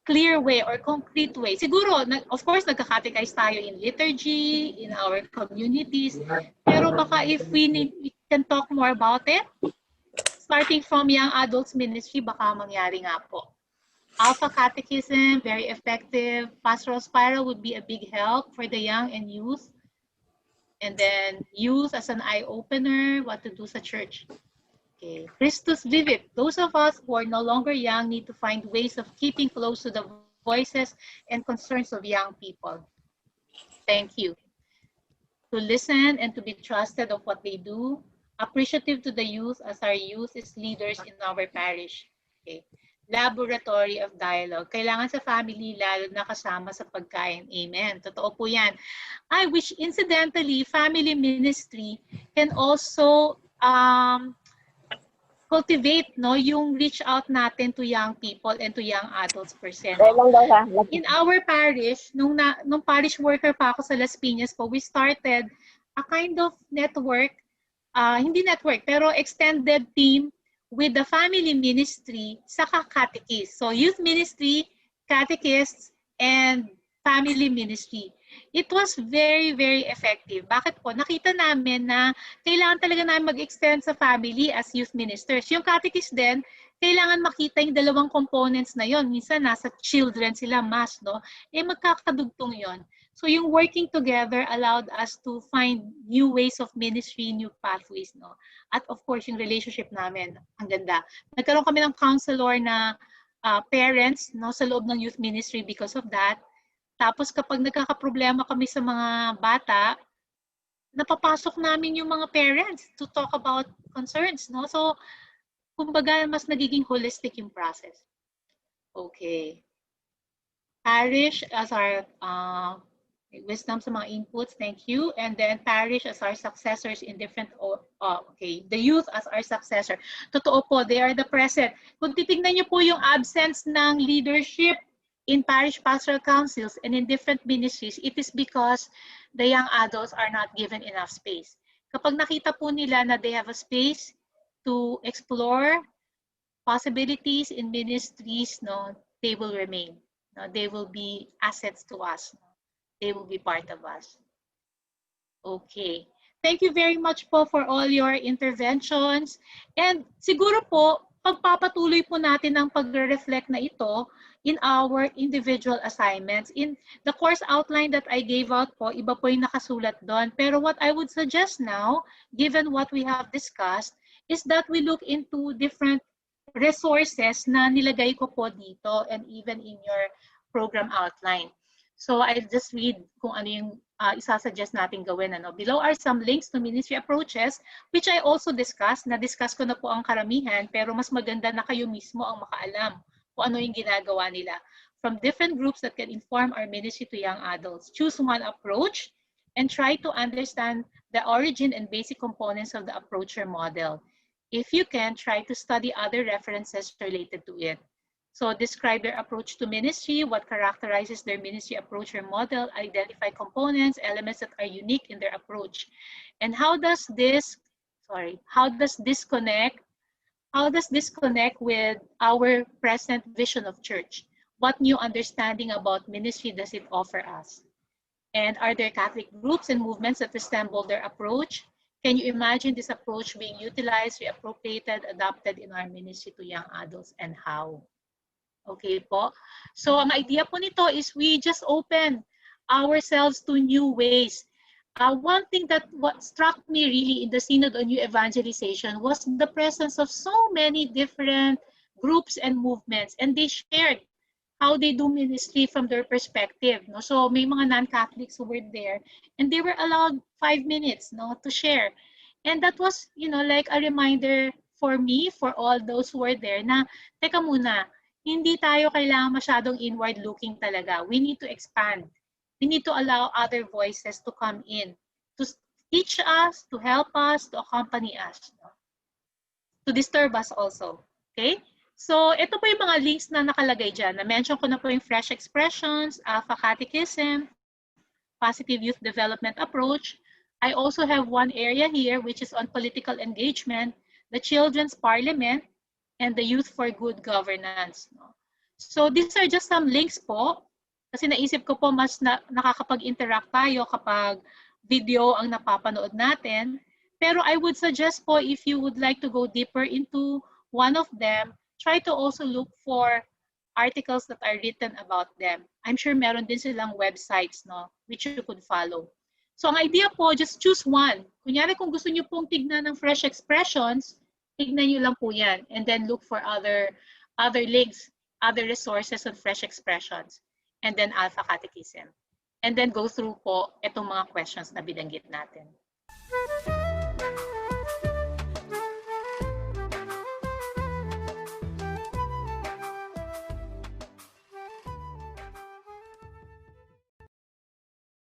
clear way or concrete way. Siguro, of course, nagka-catechize tayo in liturgy, in our communities, pero baka if we can talk more about it, starting from young adults ministry, baka mangyari nga po. Alpha Catechism, very effective. Pastoral Spiral would be a big help for the young and youth. And then youth as an eye-opener, what to do sa church. Okay. Christus Vivit. Those of us who are no longer young need to find ways of keeping close to the voices and concerns of young people. Thank you. To listen and to be trusted of what they do, appreciative to the youth as our youth is leaders in our parish. Okay. Laboratory of dialogue. Kailangan sa family lalo na kasama sa pagkain. Amen. Totoo po yan. I wish incidentally, family ministry can also cultivate yung reach out natin to young people and to young adults per se. In our parish, nung parish worker pa ako sa Las Piñas po, we started a kind of network, hindi network, pero extended team with the family ministry sa catechists. So youth ministry, catechists, and family ministry. It was very, very effective. Bakit po? Nakita namin na kailangan talaga namin mag-extend sa family as youth ministers. Yung catechist din, kailangan makita yung dalawang components na yon. Minsan nasa children sila, mass, no? Magkakadugtong yon. So yung working together allowed us to find new ways of ministry, new pathways, no? At of course, yung relationship namin, ang ganda. Nagkaroon kami ng counselor na parents, no, sa loob ng youth ministry because of that. Tapos kapag nagkakaproblema kami sa mga bata, napapasok namin yung mga parents to talk about concerns, no? So, kumbaga, mas nagiging holistic yung process. Okay. Parish as our wisdom sa mga inputs, thank you. And then parish as our successors in different, okay, the youth as our successor. Totoo po, they are the present. Kung titignan niyo po yung absence ng leadership in parish pastoral councils and in different ministries, it is because the young adults are not given enough space. Kapag nakita po nila na they have a space to explore possibilities in ministries, no, they will remain. No, they will be assets to us. They will be part of us. Okay. Thank you very much po for all your interventions. And siguro po, pagpapatuloy po natin ang pagre-reflect na ito in our individual assignments. In the course outline that I gave out po, iba po yung nakasulat doon. Pero what I would suggest now, given what we have discussed, is that we look into different resources na nilagay ko po dito and even in your program outline. So I'll just read kung ano yung isasuggest natin gawin. Below are some links to ministry approaches, which I also discussed. Na-discuss ko na po ang karamihan, pero mas maganda na kayo mismo ang makaalam kung ano yung ginagawa nila. From different groups that can inform our ministry to young adults. Choose one approach and try to understand the origin and basic components of the approach or model. If you can, try to study other references related to it. So describe their approach to ministry, what characterizes their ministry approach or model, identify components, elements that are unique in their approach. And how does this connect with our present vision of church? What new understanding about ministry does it offer us? And are there Catholic groups and movements that resemble their approach? Can you imagine this approach being utilized, reappropriated, adopted in our ministry to young adults, and how? Okay po. So ang idea po nito is we just open ourselves to new ways. One thing that what struck me really in the Synod on New Evangelization was the presence of so many different groups and movements, and they shared how they do ministry from their perspective. No? So may mga non-Catholics who were there, and they were allowed 5 minutes, no, to share. And that was, like a reminder for me, for all those who were there, na teka muna, hindi tayo kailangan masyadong inward-looking talaga. We need to expand. We need to allow other voices to come in, to teach us, to help us, to accompany us, no? To disturb us also. Okay? So, ito po yung mga links na nakalagay dyan. Na-mention ko na po yung fresh expressions, Alpha Catechism, positive youth development approach. I also have one area here which is on political engagement, the Children's Parliament, and the Youth for Good Governance. No? So these are just some links po. Kasi naisip ko po mas nakakapag-interact tayo kapag video ang napapanood natin. Pero I would suggest po if you would like to go deeper into one of them, try to also look for articles that are written about them. I'm sure meron din silang websites, no, which you could follow. So ang idea po, just choose one. Kunyari kung gusto niyo pong tignan ng fresh expressions, tignan nyo lang po yan. And then look for other links. other resources on fresh expressions, and then Alpha Catechism. And then go through po itong mga questions na binanggit natin.